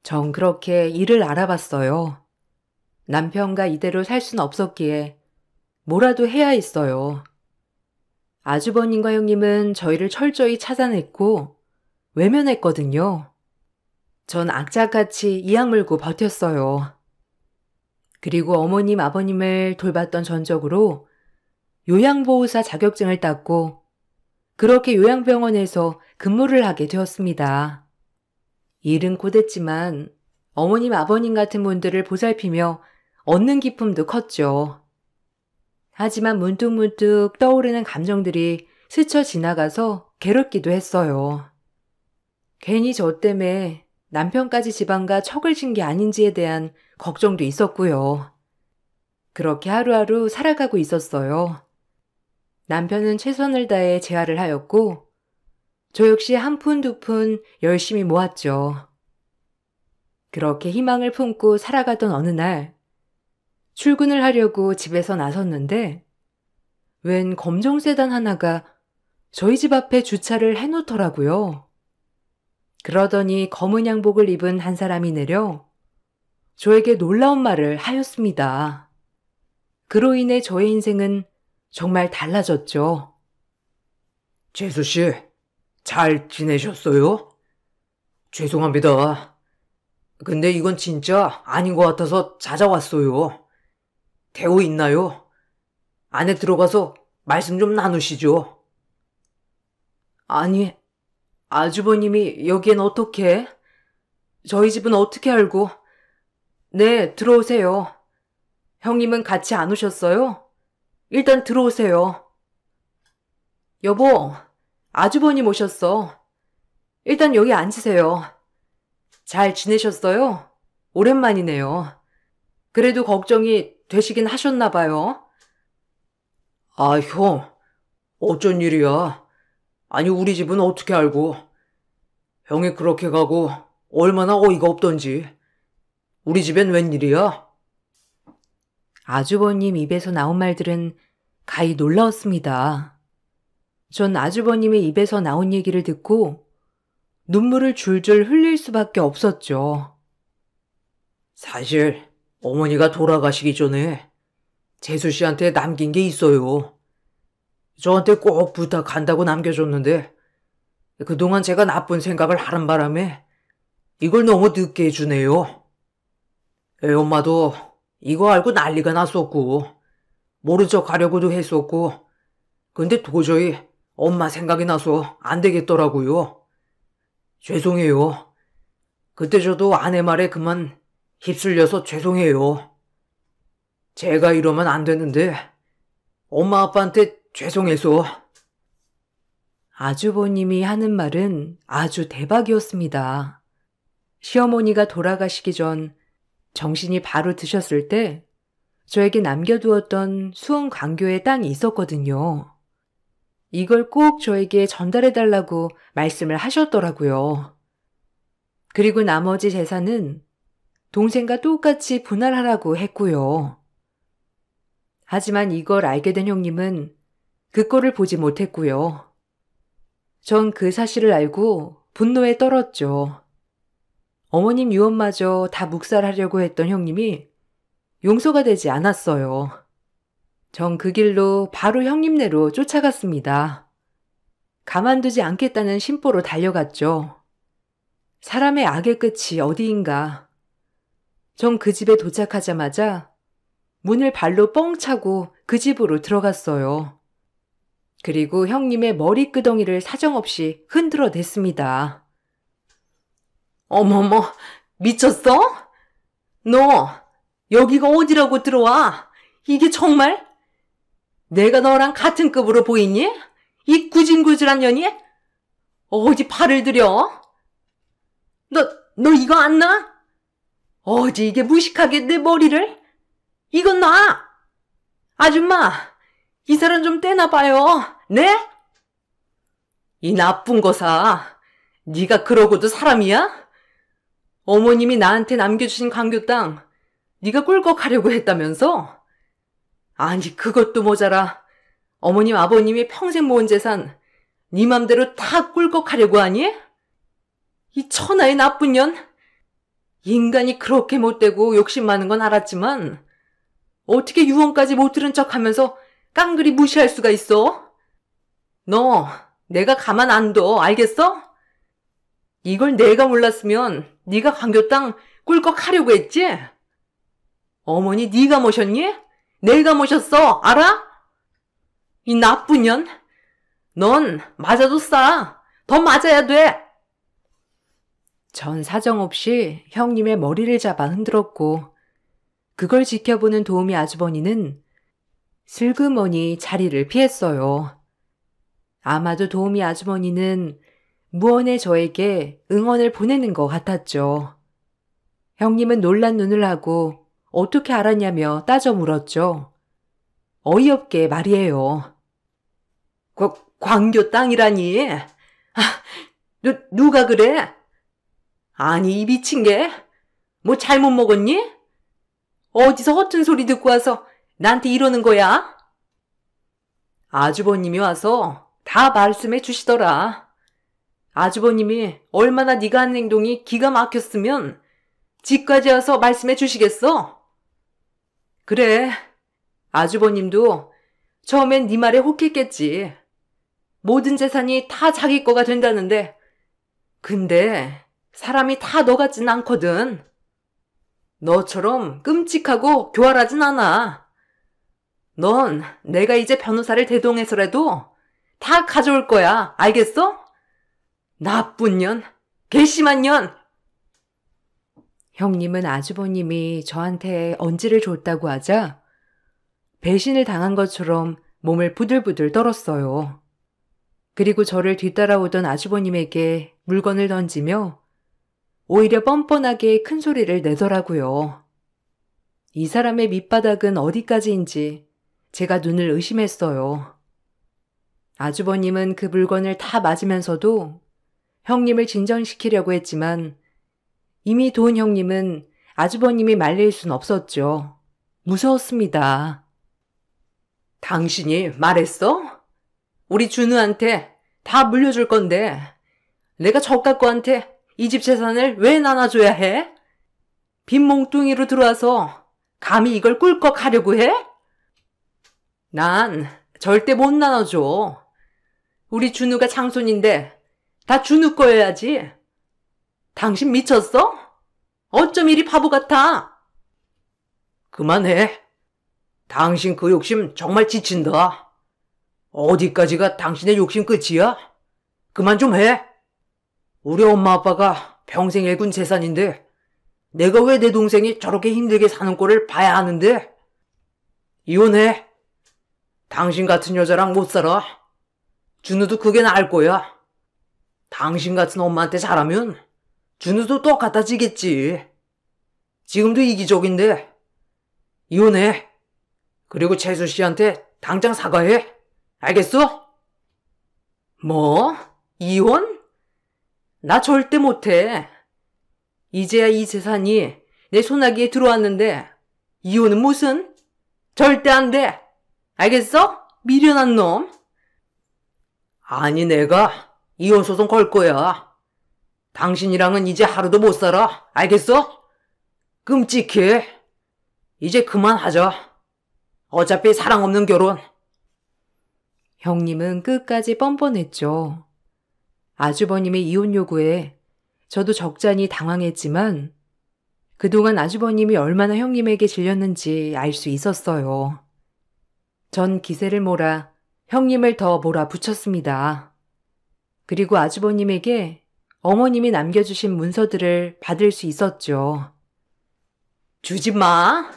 전 그렇게 일을 알아봤어요. 남편과 이대로 살 순 없었기에 뭐라도 해야 했어요. 아주버님과 형님은 저희를 철저히 차단했고 외면했거든요. 전 악착같이 이악 물고 버텼어요. 그리고 어머님 아버님을 돌봤던 전적으로 요양보호사 자격증을 땄고 그렇게 요양병원에서 근무를 하게 되었습니다. 일은 고됐지만 어머님 아버님 같은 분들을 보살피며 얻는 기쁨도 컸죠. 하지만 문득문득 떠오르는 감정들이 스쳐 지나가서 괴롭기도 했어요. 괜히 저 때문에 남편까지 집안과 척을 진 게 아닌지에 대한 걱정도 있었고요. 그렇게 하루하루 살아가고 있었어요. 남편은 최선을 다해 재활을 하였고 저 역시 한 푼 두 푼 열심히 모았죠. 그렇게 희망을 품고 살아가던 어느 날 출근을 하려고 집에서 나섰는데 웬 검정 세단 하나가 저희 집 앞에 주차를 해놓더라고요. 그러더니 검은 양복을 입은 한 사람이 내려 저에게 놀라운 말을 하였습니다. 그로 인해 저의 인생은 정말 달라졌죠. 재수씨, 잘 지내셨어요? 죄송합니다. 근데 이건 진짜 아닌 것 같아서 찾아왔어요. 대우 있나요? 안에 들어가서 말씀 좀 나누시죠. 아니, 아주버님이 여기엔 어떻게? 저희 집은 어떻게 알고? 네, 들어오세요. 형님은 같이 안 오셨어요? 일단 들어오세요. 여보, 아주버님 오셨어. 일단 여기 앉으세요. 잘 지내셨어요? 오랜만이네요. 그래도 걱정이 되시긴 하셨나 봐요. 아, 형, 어쩐 일이야? 아니, 우리 집은 어떻게 알고? 형이 그렇게 가고 얼마나 어이가 없던지. 우리 집엔 웬일이야? 아주버님 입에서 나온 말들은 가히 놀라웠습니다. 전 아주버님의 입에서 나온 얘기를 듣고 눈물을 줄줄 흘릴 수밖에 없었죠. 사실 어머니가 돌아가시기 전에 재수 씨한테 남긴 게 있어요. 저한테 꼭 부탁한다고 남겨줬는데 그동안 제가 나쁜 생각을 하는 바람에 이걸 너무 늦게 해주네요. 애엄마도 이거 알고 난리가 났었고 모른 척 하려고도 했었고 근데 도저히 엄마 생각이 나서 안 되겠더라고요. 죄송해요. 그때 저도 아내 말에 그만 휩쓸려서 죄송해요. 제가 이러면 안 되는데 엄마 아빠한테 죄송해서. 아주버님이 하는 말은 아주 대박이었습니다. 시어머니가 돌아가시기 전 정신이 바로 드셨을 때 저에게 남겨두었던 수원 광교에 땅이 있었거든요. 이걸 꼭 저에게 전달해달라고 말씀을 하셨더라고요. 그리고 나머지 재산은 동생과 똑같이 분할하라고 했고요. 하지만 이걸 알게 된 형님은 그 꼴을 보지 못했고요. 전 그 사실을 알고 분노에 떨었죠. 어머님 유언마저 다 묵살하려고 했던 형님이 용서가 되지 않았어요. 전 그 길로 바로 형님네로 쫓아갔습니다. 가만두지 않겠다는 심보로 달려갔죠. 사람의 악의 끝이 어디인가. 전 그 집에 도착하자마자 문을 발로 뻥 차고 그 집으로 들어갔어요. 그리고 형님의 머리끄덩이를 사정없이 흔들어 댔습니다. 어머머, 미쳤어? 너 여기가 어디라고 들어와? 이게 정말? 내가 너랑 같은 급으로 보이니? 이 구질구질한 년이? 어디 팔을 들여? 너 이거 안 나? 어디 이게 무식하게 내 머리를? 이건 나! 아줌마, 이 사람 좀 떼나봐요. 네? 이 나쁜 거사, 네가 그러고도 사람이야? 어머님이 나한테 남겨주신 광교 땅 네가 꿀꺽하려고 했다면서? 아니 그것도 모자라 어머님 아버님이 평생 모은 재산 네 맘대로 다 꿀꺽하려고 하니? 이 천하의 나쁜 년? 인간이 그렇게 못되고 욕심 많은 건 알았지만 어떻게 유언까지 못 들은 척하면서 깡그리 무시할 수가 있어? 너 내가 가만 안 둬, 알겠어? 이걸 내가 몰랐으면 네가 광교 땅 꿀꺽하려고 했지? 어머니 네가 모셨니? 내가 모셨어, 알아? 이 나쁜 년? 넌 맞아도 싸. 더 맞아야 돼. 전 사정없이 형님의 머리를 잡아 흔들었고 그걸 지켜보는 도우미 아주버니는 슬그머니 자리를 피했어요. 아마도 도우미 아주머니는 무언에 저에게 응원을 보내는 것 같았죠. 형님은 놀란 눈을 하고 어떻게 알았냐며 따져 물었죠. 어이없게 말이에요. 광교 땅이라니? 누가 그래? 아니 이 미친 게? 뭐 잘못 먹었니? 어디서 허튼 소리 듣고 와서 나한테 이러는 거야? 아주버님이 와서 다 말씀해 주시더라. 아주버님이 얼마나 네가 한 행동이 기가 막혔으면 집까지 와서 말씀해 주시겠어? 그래, 아주버님도 처음엔 네 말에 혹했겠지. 모든 재산이 다 자기 거가 된다는데. 근데 사람이 다 너 같진 않거든. 너처럼 끔찍하고 교활하진 않아. 넌 내가 이제 변호사를 대동해서라도 다 가져올 거야. 알겠어? 나쁜 년, 괘씸한 년. 형님은 아주버님이 저한테 언지를 줬다고 하자 배신을 당한 것처럼 몸을 부들부들 떨었어요. 그리고 저를 뒤따라오던 아주버님에게 물건을 던지며 오히려 뻔뻔하게 큰 소리를 내더라고요. 이 사람의 밑바닥은 어디까지인지 제가 눈을 의심했어요. 아주버님은 그 물건을 다 맞으면서도 형님을 진정시키려고 했지만 이미 돈 형님은 아주버님이 말릴 순 없었죠. 무서웠습니다. 당신이 말했어? 우리 준우한테 다 물려줄 건데 내가 젖갖고한테 이 집 재산을 왜 나눠줘야 해? 빈 몽뚱이로 들어와서 감히 이걸 꿀꺽 하려고 해? 난 절대 못 나눠줘. 우리 준우가 장손인데 다 준우 거여야지. 당신 미쳤어? 어쩜 이리 바보 같아? 그만해. 당신 그 욕심 정말 지친다. 어디까지가 당신의 욕심 끝이야? 그만 좀 해. 우리 엄마 아빠가 평생 일군 재산인데 내가 왜 내 동생이 저렇게 힘들게 사는 꼴을 봐야 하는데? 이혼해. 당신 같은 여자랑 못 살아. 준우도 그게 나을 거야. 당신 같은 엄마한테 잘하면 준우도 똑같아지겠지. 지금도 이기적인데 이혼해. 그리고 재수 씨한테 당장 사과해. 알겠어? 뭐? 이혼? 나 절대 못해. 이제야 이 재산이 내 손아귀에 들어왔는데 이혼은 무슨? 절대 안 돼. 알겠어? 미련한 놈. 아니 내가 이혼 소송 걸 거야. 당신이랑은 이제 하루도 못 살아. 알겠어? 끔찍해. 이제 그만하자. 어차피 사랑 없는 결혼. 형님은 끝까지 뻔뻔했죠. 아주버님의 이혼 요구에 저도 적잖이 당황했지만 그동안 아주버님이 얼마나 형님에게 질렸는지 알 수 있었어요. 전 기세를 몰아 형님을 더 몰아붙였습니다. 그리고 아주버님에게 어머님이 남겨주신 문서들을 받을 수 있었죠. 주지 마.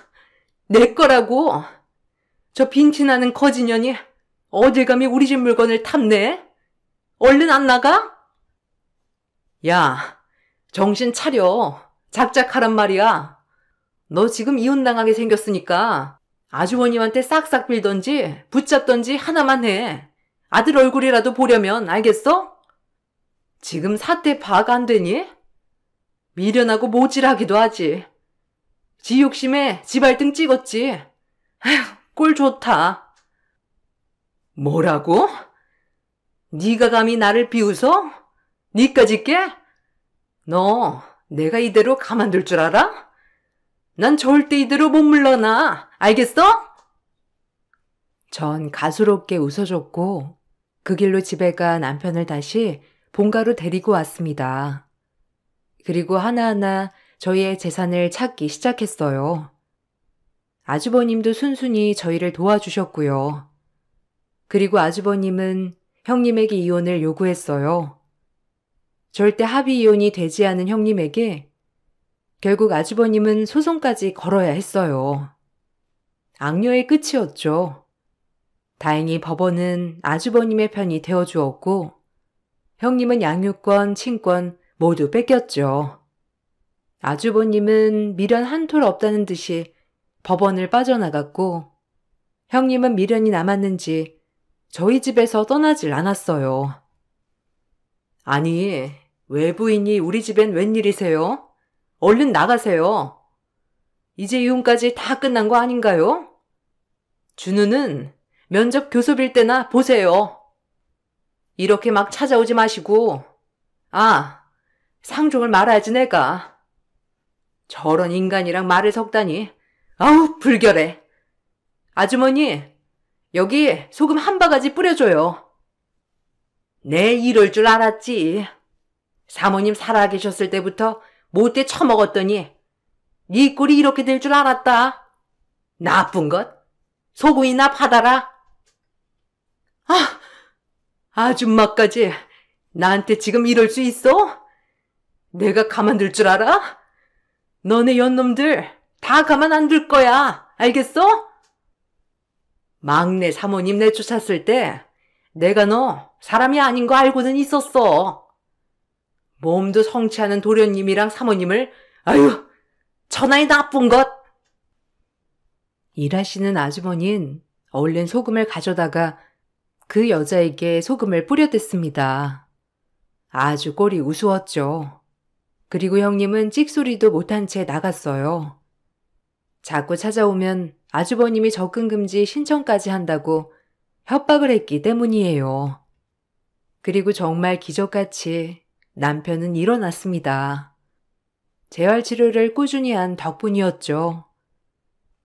내 거라고. 저 빈티나는 거지년이 어딜 감히 우리 집 물건을 탐내? 얼른 안 나가? 야, 정신 차려. 작작하란 말이야. 너 지금 이혼당하게 생겼으니까 아주버님한테 싹싹 빌던지 붙잡던지 하나만 해. 아들 얼굴이라도 보려면. 알겠어? 지금 사태 파악 안 되니? 미련하고 모질하기도 하지. 지 욕심에 지 발등 찍었지. 아휴, 꼴 좋다. 뭐라고? 네가 감히 나를 비웃어? 니까짓 게? 너 내가 이대로 가만둘 줄 알아? 난 절대 이대로 못 물러나. 알겠어? 전 가수롭게 웃어줬고 그 길로 집에 가 남편을 다시 본가로 데리고 왔습니다. 그리고 하나하나 저희의 재산을 찾기 시작했어요. 아주버님도 순순히 저희를 도와주셨고요. 그리고 아주버님은 형님에게 이혼을 요구했어요. 절대 합의 이혼이 되지 않은 형님에게 결국 아주버님은 소송까지 걸어야 했어요. 악녀의 끝이었죠. 다행히 법원은 아주버님의 편이 되어주었고 형님은 양육권, 친권 모두 뺏겼죠. 아주버님은 미련 한 톨 없다는 듯이 법원을 빠져나갔고 형님은 미련이 남았는지 저희 집에서 떠나질 않았어요. 아니, 외부인이 우리 집엔 웬일이세요? 얼른 나가세요. 이제 이혼까지 다 끝난 거 아닌가요? 준우는 면접 교섭일 때나 보세요. 이렇게 막 찾아오지 마시고. 아, 상종을 말아야지 내가. 저런 인간이랑 말을 섞다니. 아우, 불결해. 아주머니, 여기 소금 한 바가지 뿌려줘요. 내 이럴 줄 알았지. 사모님 살아계셨을 때부터 못돼 처먹었더니 네 꼴이 이렇게 될 줄 알았다. 나쁜 것. 소금이나 받아라. 아, 아줌마까지 나한테 지금 이럴 수 있어? 내가 가만둘 줄 알아? 너네 연놈들 다 가만 안 둘 거야. 알겠어? 막내 사모님 내쫓았을 때 내가 너 사람이 아닌 거 알고는 있었어. 몸도 성취하는 도련님이랑 사모님을 아유 천하의 나쁜 것. 일하시는 아주머니는 얼른 소금을 가져다가 그 여자에게 소금을 뿌려댔습니다. 아주 꼴이 우스웠죠. 그리고 형님은 찍소리도 못한 채 나갔어요. 자꾸 찾아오면 아주버님이 접근금지 신청까지 한다고 협박을 했기 때문이에요. 그리고 정말 기적같이 남편은 일어났습니다. 재활치료를 꾸준히 한 덕분이었죠.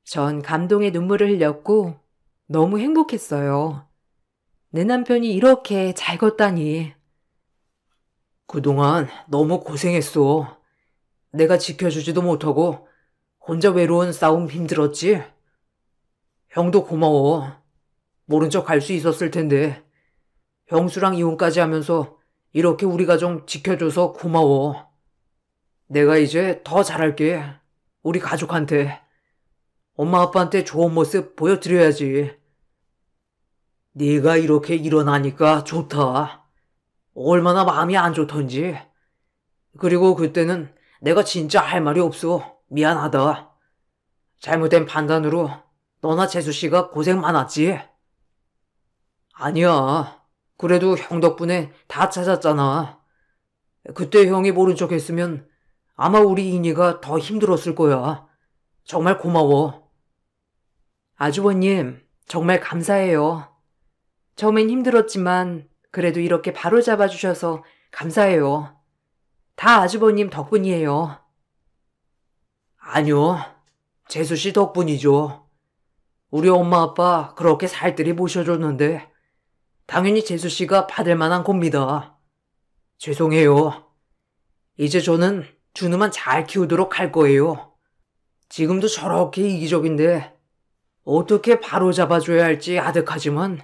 전 감동의 눈물을 흘렸고 너무 행복했어요. 내 남편이 이렇게 잘 걷다니. 그동안 너무 고생했어. 내가 지켜주지도 못하고 혼자 외로운 싸움 힘들었지? 형도 고마워. 모른 척 할 수 있었을 텐데. 형수랑 이혼까지 하면서 이렇게 우리 가정 지켜줘서 고마워. 내가 이제 더 잘할게. 우리 가족한테. 엄마 아빠한테 좋은 모습 보여드려야지. 네가 이렇게 일어나니까 좋다. 얼마나 마음이 안 좋던지. 그리고 그때는 내가 진짜 할 말이 없어. 미안하다. 잘못된 판단으로 너나 재수씨가 고생 많았지? 아니야. 그래도 형 덕분에 다 찾았잖아. 그때 형이 모른 척 했으면 아마 우리 인이가 더 힘들었을 거야. 정말 고마워. 아주버님, 정말 감사해요. 처음엔 힘들었지만 그래도 이렇게 바로잡아 주셔서 감사해요. 다 아주버님 덕분이에요. 아니요. 재수씨 덕분이죠. 우리 엄마 아빠 그렇게 살뜰히 모셔줬는데 당연히 재수씨가 받을 만한 겁니다. 죄송해요. 이제 저는 준우만 잘 키우도록 할 거예요. 지금도 저렇게 이기적인데 어떻게 바로 잡아줘야 할지 아득하지만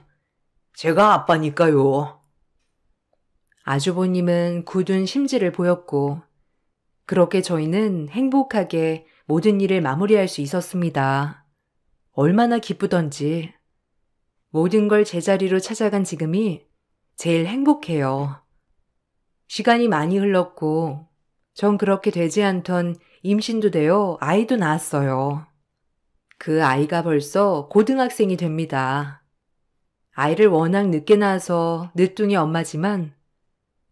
제가 아빠니까요. 아주버님은 굳은 심지를 보였고 그렇게 저희는 행복하게 모든 일을 마무리할 수 있었습니다. 얼마나 기쁘던지. 모든 걸 제자리로 찾아간 지금이 제일 행복해요. 시간이 많이 흘렀고 전 그렇게 되지 않던 임신도 되어 아이도 낳았어요. 그 아이가 벌써 고등학생이 됩니다. 아이를 워낙 늦게 낳아서 늦둥이 엄마지만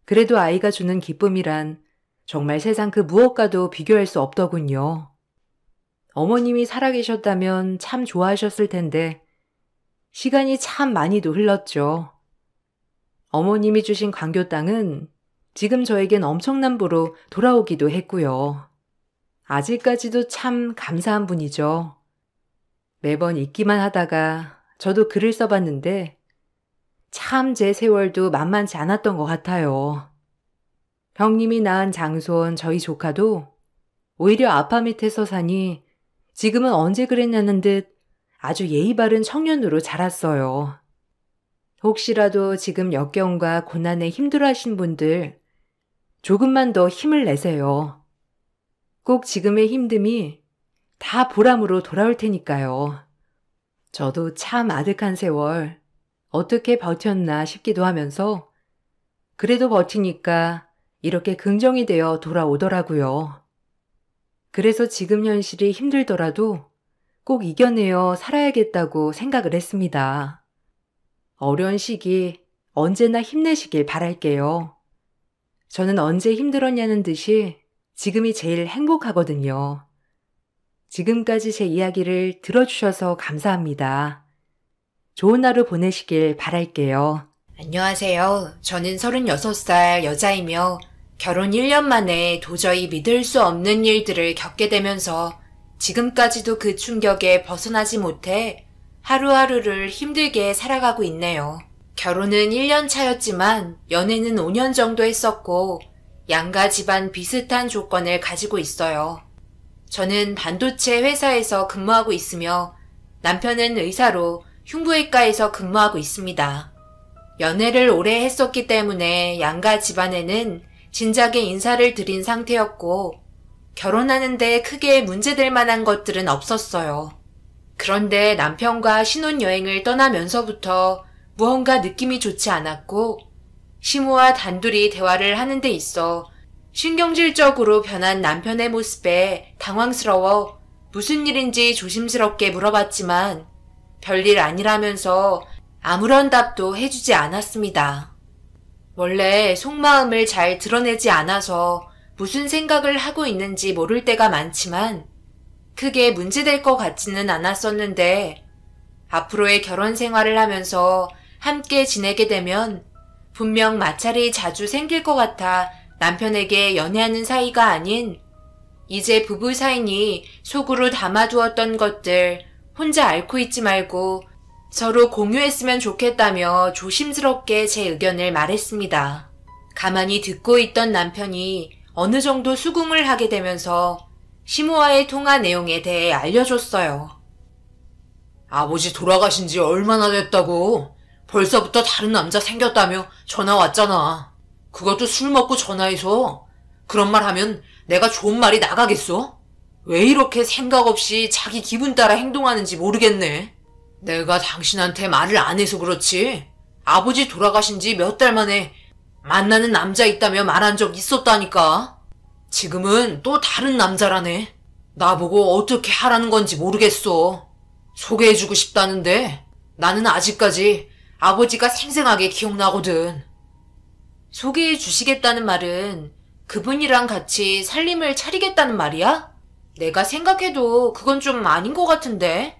그래도 아이가 주는 기쁨이란 정말 세상 그 무엇과도 비교할 수 없더군요. 어머님이 살아계셨다면 참 좋아하셨을 텐데 시간이 참 많이도 흘렀죠. 어머님이 주신 광교 땅은 지금 저에겐 엄청난 부로 돌아오기도 했고요. 아직까지도 참 감사한 분이죠. 매번 잊기만 하다가 저도 글을 써봤는데 참 제 세월도 만만치 않았던 것 같아요. 형님이 낳은 장손 저희 조카도 오히려 아빠 밑에서 사니 지금은 언제 그랬냐는 듯 아주 예의 바른 청년으로 자랐어요. 혹시라도 지금 역경과 고난에 힘들어하신 분들 조금만 더 힘을 내세요. 꼭 지금의 힘듦이 다 보람으로 돌아올 테니까요. 저도 참 아득한 세월 어떻게 버텼나 싶기도 하면서 그래도 버티니까 이렇게 긍정이 되어 돌아오더라고요. 그래서 지금 현실이 힘들더라도 꼭 이겨내어 살아야겠다고 생각을 했습니다. 어려운 시기 언제나 힘내시길 바랄게요. 저는 언제 힘들었냐는 듯이 지금이 제일 행복하거든요. 지금까지 제 이야기를 들어주셔서 감사합니다. 좋은 하루 보내시길 바랄게요. 안녕하세요. 저는 36살 여자이며 결혼 1년 만에 도저히 믿을 수 없는 일들을 겪게 되면서 지금까지도 그 충격에 벗어나지 못해 하루하루를 힘들게 살아가고 있네요. 결혼은 1년 차였지만 연애는 5년 정도 했었고 양가 집안 비슷한 조건을 가지고 있어요. 저는 반도체 회사에서 근무하고 있으며 남편은 의사로 흉부외과에서 근무하고 있습니다. 연애를 오래 했었기 때문에 양가 집안에는 진작에 인사를 드린 상태였고 결혼하는데 크게 문제될 만한 것들은 없었어요. 그런데 남편과 신혼여행을 떠나면서부터 무언가 느낌이 좋지 않았고 시모와 단둘이 대화를 하는 데 있어 신경질적으로 변한 남편의 모습에 당황스러워 무슨 일인지 조심스럽게 물어봤지만 별일 아니라면서 아무런 답도 해주지 않았습니다. 원래 속마음을 잘 드러내지 않아서 무슨 생각을 하고 있는지 모를 때가 많지만 크게 문제될 것 같지는 않았었는데 앞으로의 결혼 생활을 하면서 함께 지내게 되면 분명 마찰이 자주 생길 것 같아 남편에게 연애하는 사이가 아닌 이제 부부 사이니 속으로 담아두었던 것들 혼자 앓고 있지 말고 서로 공유했으면 좋겠다며 조심스럽게 제 의견을 말했습니다. 가만히 듣고 있던 남편이 어느 정도 수긍을 하게 되면서 시모와의 통화 내용에 대해 알려줬어요. 아버지 돌아가신 지 얼마나 됐다고? 벌써부터 다른 남자 생겼다며 전화 왔잖아. 그것도 술 먹고 전화해서. 그런 말 하면 내가 좋은 말이 나가겠어? 왜 이렇게 생각 없이 자기 기분 따라 행동하는지 모르겠네. 내가 당신한테 말을 안 해서 그렇지. 아버지 돌아가신 지 몇 달 만에 만나는 남자 있다며 말한 적 있었다니까. 지금은 또 다른 남자라네. 나보고 어떻게 하라는 건지 모르겠어. 소개해주고 싶다는데 나는 아직까지 아버지가 생생하게 기억나거든. 소개해 주시겠다는 말은 그분이랑 같이 살림을 차리겠다는 말이야? 내가 생각해도 그건 좀 아닌 것 같은데.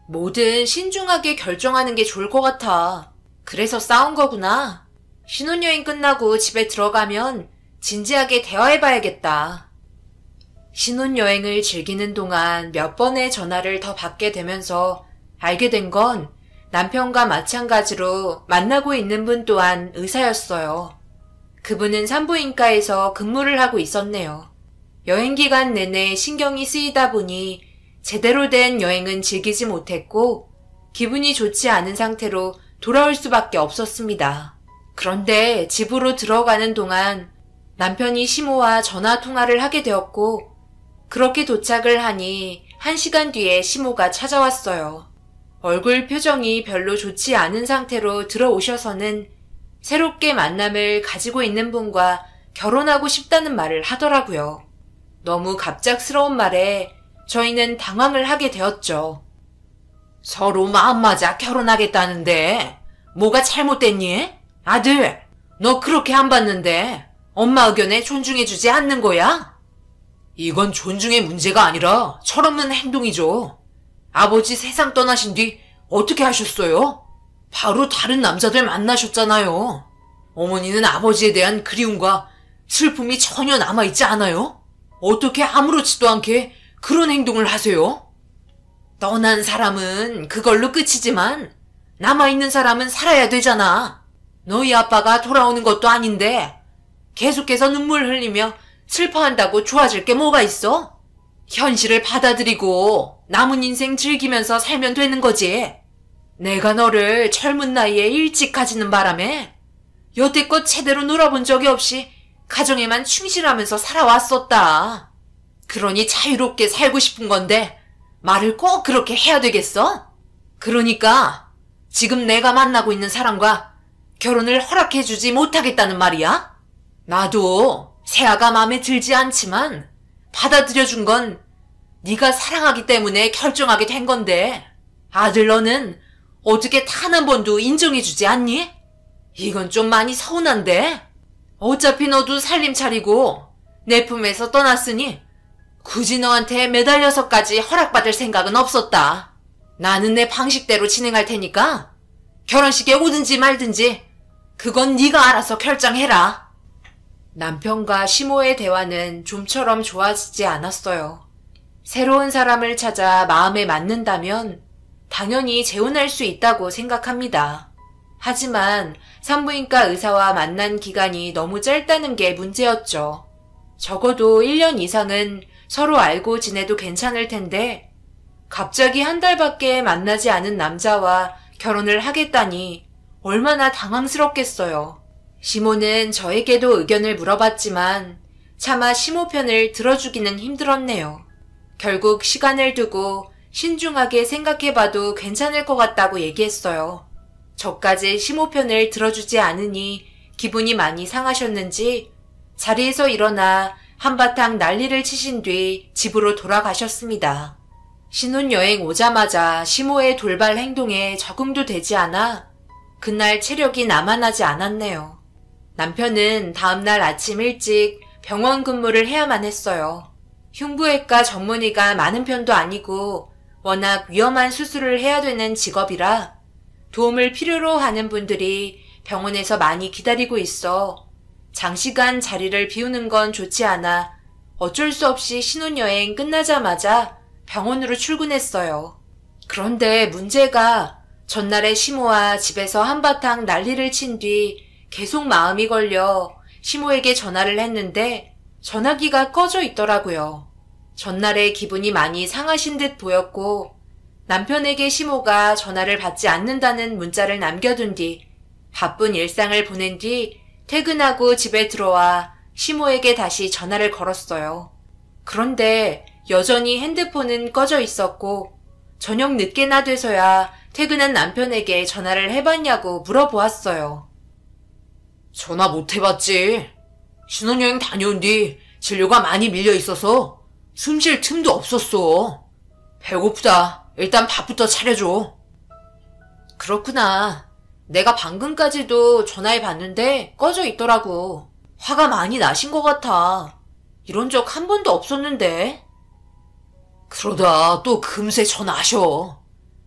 뭐든 신중하게 결정하는 게 좋을 것 같아. 그래서 싸운 거구나. 신혼여행 끝나고 집에 들어가면 진지하게 대화해봐야겠다. 신혼여행을 즐기는 동안 몇 번의 전화를 더 받게 되면서 알게 된 건 남편과 마찬가지로 만나고 있는 분 또한 의사였어요. 그분은 산부인과에서 근무를 하고 있었네요. 여행 기간 내내 신경이 쓰이다 보니 제대로 된 여행은 즐기지 못했고 기분이 좋지 않은 상태로 돌아올 수밖에 없었습니다. 그런데 집으로 들어가는 동안 남편이 시모와 전화 통화를 하게 되었고 그렇게 도착을 하니 1시간 뒤에 시모가 찾아왔어요. 얼굴 표정이 별로 좋지 않은 상태로 들어오셔서는 새롭게 만남을 가지고 있는 분과 결혼하고 싶다는 말을 하더라고요. 너무 갑작스러운 말에 저희는 당황을 하게 되었죠. 서로 마음 맞아 결혼하겠다는데 뭐가 잘못됐니? 아들, 너 그렇게 안 봤는데 엄마 의견에 존중해주지 않는 거야? 이건 존중의 문제가 아니라 철없는 행동이죠. 아버지 세상 떠나신 뒤 어떻게 하셨어요? 바로 다른 남자들 만나셨잖아요. 어머니는 아버지에 대한 그리움과 슬픔이 전혀 남아있지 않아요? 어떻게 아무렇지도 않게 그런 행동을 하세요? 떠난 사람은 그걸로 끝이지만 남아있는 사람은 살아야 되잖아. 너희 아빠가 돌아오는 것도 아닌데 계속해서 눈물 흘리며 슬퍼한다고 좋아질 게 뭐가 있어? 현실을 받아들이고 남은 인생 즐기면서 살면 되는 거지. 내가 너를 젊은 나이에 일찍 가지는 바람에 여태껏 제대로 놀아본 적이 없이 가정에만 충실하면서 살아왔었다. 그러니 자유롭게 살고 싶은 건데 말을 꼭 그렇게 해야 되겠어? 그러니까 지금 내가 만나고 있는 사람과 결혼을 허락해주지 못하겠다는 말이야? 나도 세아가 마음에 들지 않지만 받아들여준 건 네가 사랑하기 때문에 결정하게 된 건데 아들 너는 어떻게 단 한 번도 인정해주지 않니? 이건 좀 많이 서운한데? 어차피 너도 살림 차리고 내 품에서 떠났으니 굳이 너한테 매달려서까지 허락받을 생각은 없었다. 나는 내 방식대로 진행할 테니까 결혼식에 오든지 말든지 그건 네가 알아서 결정해라. 남편과 시모의 대화는 좀처럼 좋아지지 않았어요. 새로운 사람을 찾아 마음에 맞는다면 당연히 재혼할 수 있다고 생각합니다. 하지만 산부인과 의사와 만난 기간이 너무 짧다는 게 문제였죠. 적어도 1년 이상은 서로 알고 지내도 괜찮을 텐데 갑자기 한 달밖에 만나지 않은 남자와 결혼을 하겠다니 얼마나 당황스럽겠어요. 시모는 저에게도 의견을 물어봤지만 차마 시모 편을 들어주기는 힘들었네요. 결국 시간을 두고 신중하게 생각해봐도 괜찮을 것 같다고 얘기했어요. 저까지 시모 편을 들어주지 않으니 기분이 많이 상하셨는지 자리에서 일어나 한바탕 난리를 치신 뒤 집으로 돌아가셨습니다. 신혼여행 오자마자 시모의 돌발 행동에 적응도 되지 않아 그날 체력이 남아나지 않았네요. 남편은 다음날 아침 일찍 병원 근무를 해야만 했어요. 흉부외과 전문의가 많은 편도 아니고 워낙 위험한 수술을 해야 되는 직업이라 도움을 필요로 하는 분들이 병원에서 많이 기다리고 있어 장시간 자리를 비우는 건 좋지 않아 어쩔 수 없이 신혼여행 끝나자마자 병원으로 출근했어요. 그런데 문제가 전날에 시모와 집에서 한바탕 난리를 친 뒤 계속 마음이 걸려 시모에게 전화를 했는데 전화기가 꺼져 있더라고요. 전날에 기분이 많이 상하신 듯 보였고 남편에게 시모가 전화를 받지 않는다는 문자를 남겨둔 뒤 바쁜 일상을 보낸 뒤 퇴근하고 집에 들어와 시모에게 다시 전화를 걸었어요. 그런데 여전히 핸드폰은 꺼져 있었고 저녁 늦게나 돼서야 퇴근한 남편에게 전화를 해봤냐고 물어보았어요. 전화 못 해봤지. 신혼여행 다녀온 뒤 진료가 많이 밀려 있어서 숨 쉴 틈도 없었어. 배고프다. 일단 밥부터 차려줘. 그렇구나. 내가 방금까지도 전화해봤는데 꺼져 있더라고. 화가 많이 나신 것 같아. 이런 적 한 번도 없었는데. 그러다 또 금세 전화하셔.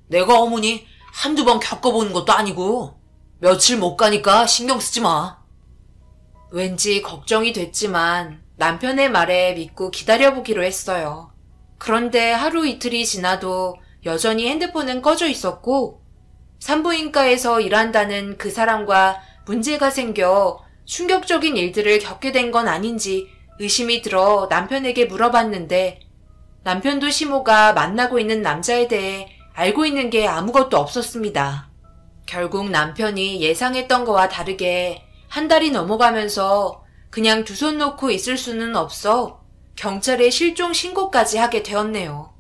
내가 어머니 한두 번 겪어보는 것도 아니고 며칠 못 가니까 신경 쓰지 마. 왠지 걱정이 됐지만 남편의 말에 믿고 기다려보기로 했어요. 그런데 하루 이틀이 지나도 여전히 핸드폰은 꺼져 있었고 산부인과에서 일한다는 그 사람과 문제가 생겨 충격적인 일들을 겪게 된 건 아닌지 의심이 들어 남편에게 물어봤는데 남편도 시모가 만나고 있는 남자에 대해 알고 있는 게 아무것도 없었습니다. 결국 남편이 예상했던 거와 다르게 한 달이 넘어가면서 그냥 두 손 놓고 있을 수는 없어 경찰에 실종 신고까지 하게 되었네요.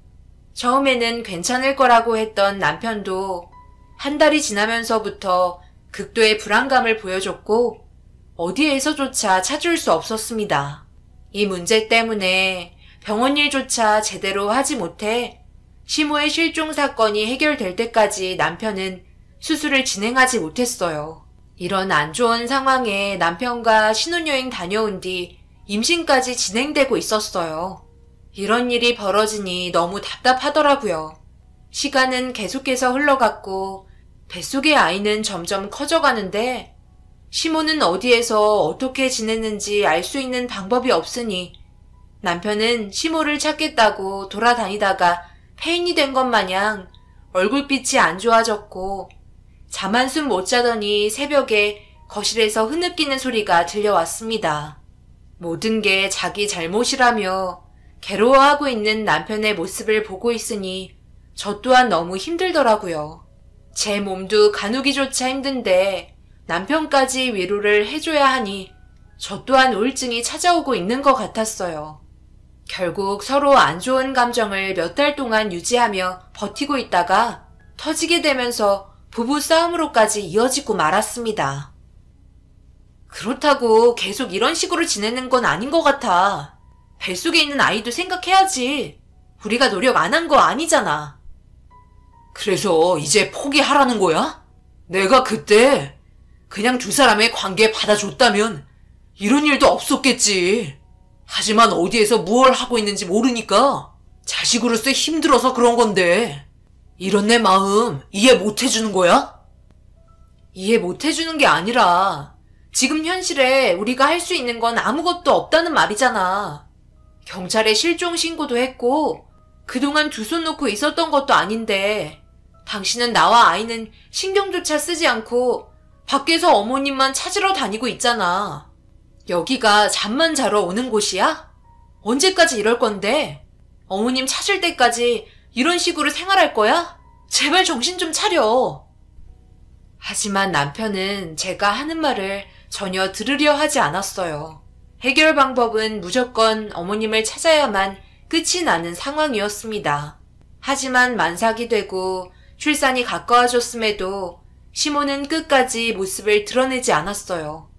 처음에는 괜찮을 거라고 했던 남편도 한 달이 지나면서부터 극도의 불안감을 보여줬고 어디에서조차 찾을 수 없었습니다. 이 문제 때문에 병원 일조차 제대로 하지 못해 시모의 실종 사건이 해결될 때까지 남편은 수술을 진행하지 못했어요. 이런 안 좋은 상황에 남편과 신혼여행 다녀온 뒤 임신까지 진행되고 있었어요. 이런 일이 벌어지니 너무 답답하더라고요. 시간은 계속해서 흘러갔고 뱃속의 아이는 점점 커져가는데 시모는 어디에서 어떻게 지냈는지 알 수 있는 방법이 없으니 남편은 시모를 찾겠다고 돌아다니다가 폐인이 된 것 마냥 얼굴빛이 안 좋아졌고 잠 한숨 못 자더니 새벽에 거실에서 흐느끼는 소리가 들려왔습니다. 모든 게 자기 잘못이라며 괴로워하고 있는 남편의 모습을 보고 있으니 저 또한 너무 힘들더라고요. 제 몸도 가누기조차 힘든데 남편까지 위로를 해줘야 하니 저 또한 우울증이 찾아오고 있는 것 같았어요. 결국 서로 안 좋은 감정을 몇 달 동안 유지하며 버티고 있다가 터지게 되면서 부부 싸움으로까지 이어지고 말았습니다. 그렇다고 계속 이런 식으로 지내는 건 아닌 것 같아. 뱃속에 있는 아이도 생각해야지. 우리가 노력 안 한 거 아니잖아. 그래서 이제 포기하라는 거야? 내가 그때 그냥 두 사람의 관계 받아줬다면 이런 일도 없었겠지. 하지만 어디에서 무얼 하고 있는지 모르니까 자식으로서 힘들어서 그런 건데 이런 내 마음 이해 못 해주는 거야? 이해 못 해주는 게 아니라 지금 현실에 우리가 할 수 있는 건 아무것도 없다는 말이잖아. 경찰에 실종 신고도 했고 그동안 두 손 놓고 있었던 것도 아닌데 당신은 나와 아이는 신경조차 쓰지 않고 밖에서 어머님만 찾으러 다니고 있잖아. 여기가 잠만 자러 오는 곳이야? 언제까지 이럴 건데? 어머님 찾을 때까지 이런 식으로 생활할 거야? 제발 정신 좀 차려. 하지만 남편은 제가 하는 말을 전혀 들으려 하지 않았어요. 해결 방법은 무조건 어머님을 찾아야만 끝이 나는 상황이었습니다. 하지만 만삭이 되고 출산이 가까워졌음에도 시모는 끝까지 모습을 드러내지 않았어요.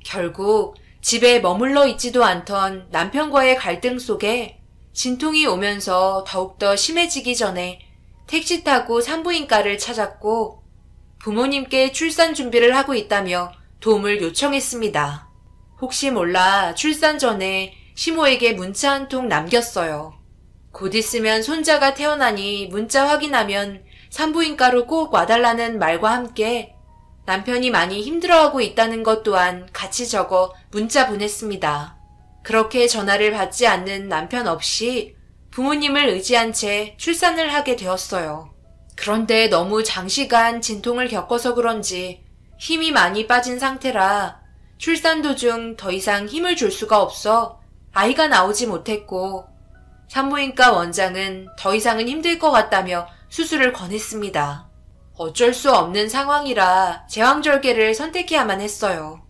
결국 집에 머물러 있지도 않던 남편과의 갈등 속에 진통이 오면서 더욱더 심해지기 전에 택시 타고 산부인과를 찾았고 부모님께 출산 준비를 하고 있다며 도움을 요청했습니다. 혹시 몰라 출산 전에 시모에게 문자 한 통 남겼어요. 곧 있으면 손자가 태어나니 문자 확인하면 산부인과로 꼭 와달라는 말과 함께 남편이 많이 힘들어하고 있다는 것 또한 같이 적어 문자 보냈습니다. 그렇게 전화를 받지 않는 남편 없이 부모님을 의지한 채 출산을 하게 되었어요. 그런데 너무 장시간 진통을 겪어서 그런지 힘이 많이 빠진 상태라 출산 도중 더 이상 힘을 줄 수가 없어 아이가 나오지 못했고 산부인과 원장은 더 이상은 힘들 것 같다며 수술을 권했습니다. 어쩔 수 없는 상황이라 제왕절개를 선택해야만 했어요.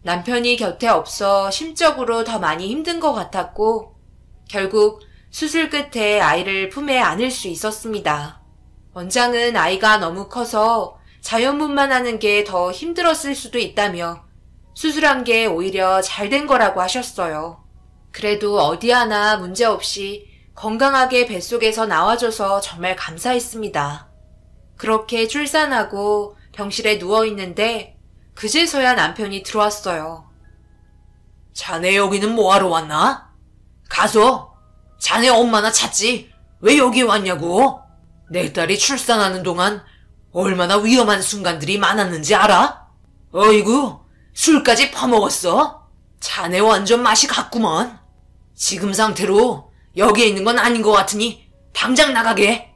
남편이 곁에 없어 심적으로 더 많이 힘든 것 같았고 결국 수술 끝에 아이를 품에 안을 수 있었습니다. 원장은 아이가 너무 커서 자연분만하는 게 더 힘들었을 수도 있다며 수술한 게 오히려 잘 된 거라고 하셨어요. 그래도 어디 하나 문제없이 건강하게 뱃속에서 나와줘서 정말 감사했습니다. 그렇게 출산하고 병실에 누워있는데 그제서야 남편이 들어왔어요. 자네 여기는 뭐하러 왔나? 가서 자네 엄마나 찾지 왜 여기 왔냐고? 내 딸이 출산하는 동안 얼마나 위험한 순간들이 많았는지 알아? 어이구 술까지 퍼먹었어? 자네 완전 맛이 갔구먼. 지금 상태로 여기에 있는 건 아닌 것 같으니 당장 나가게.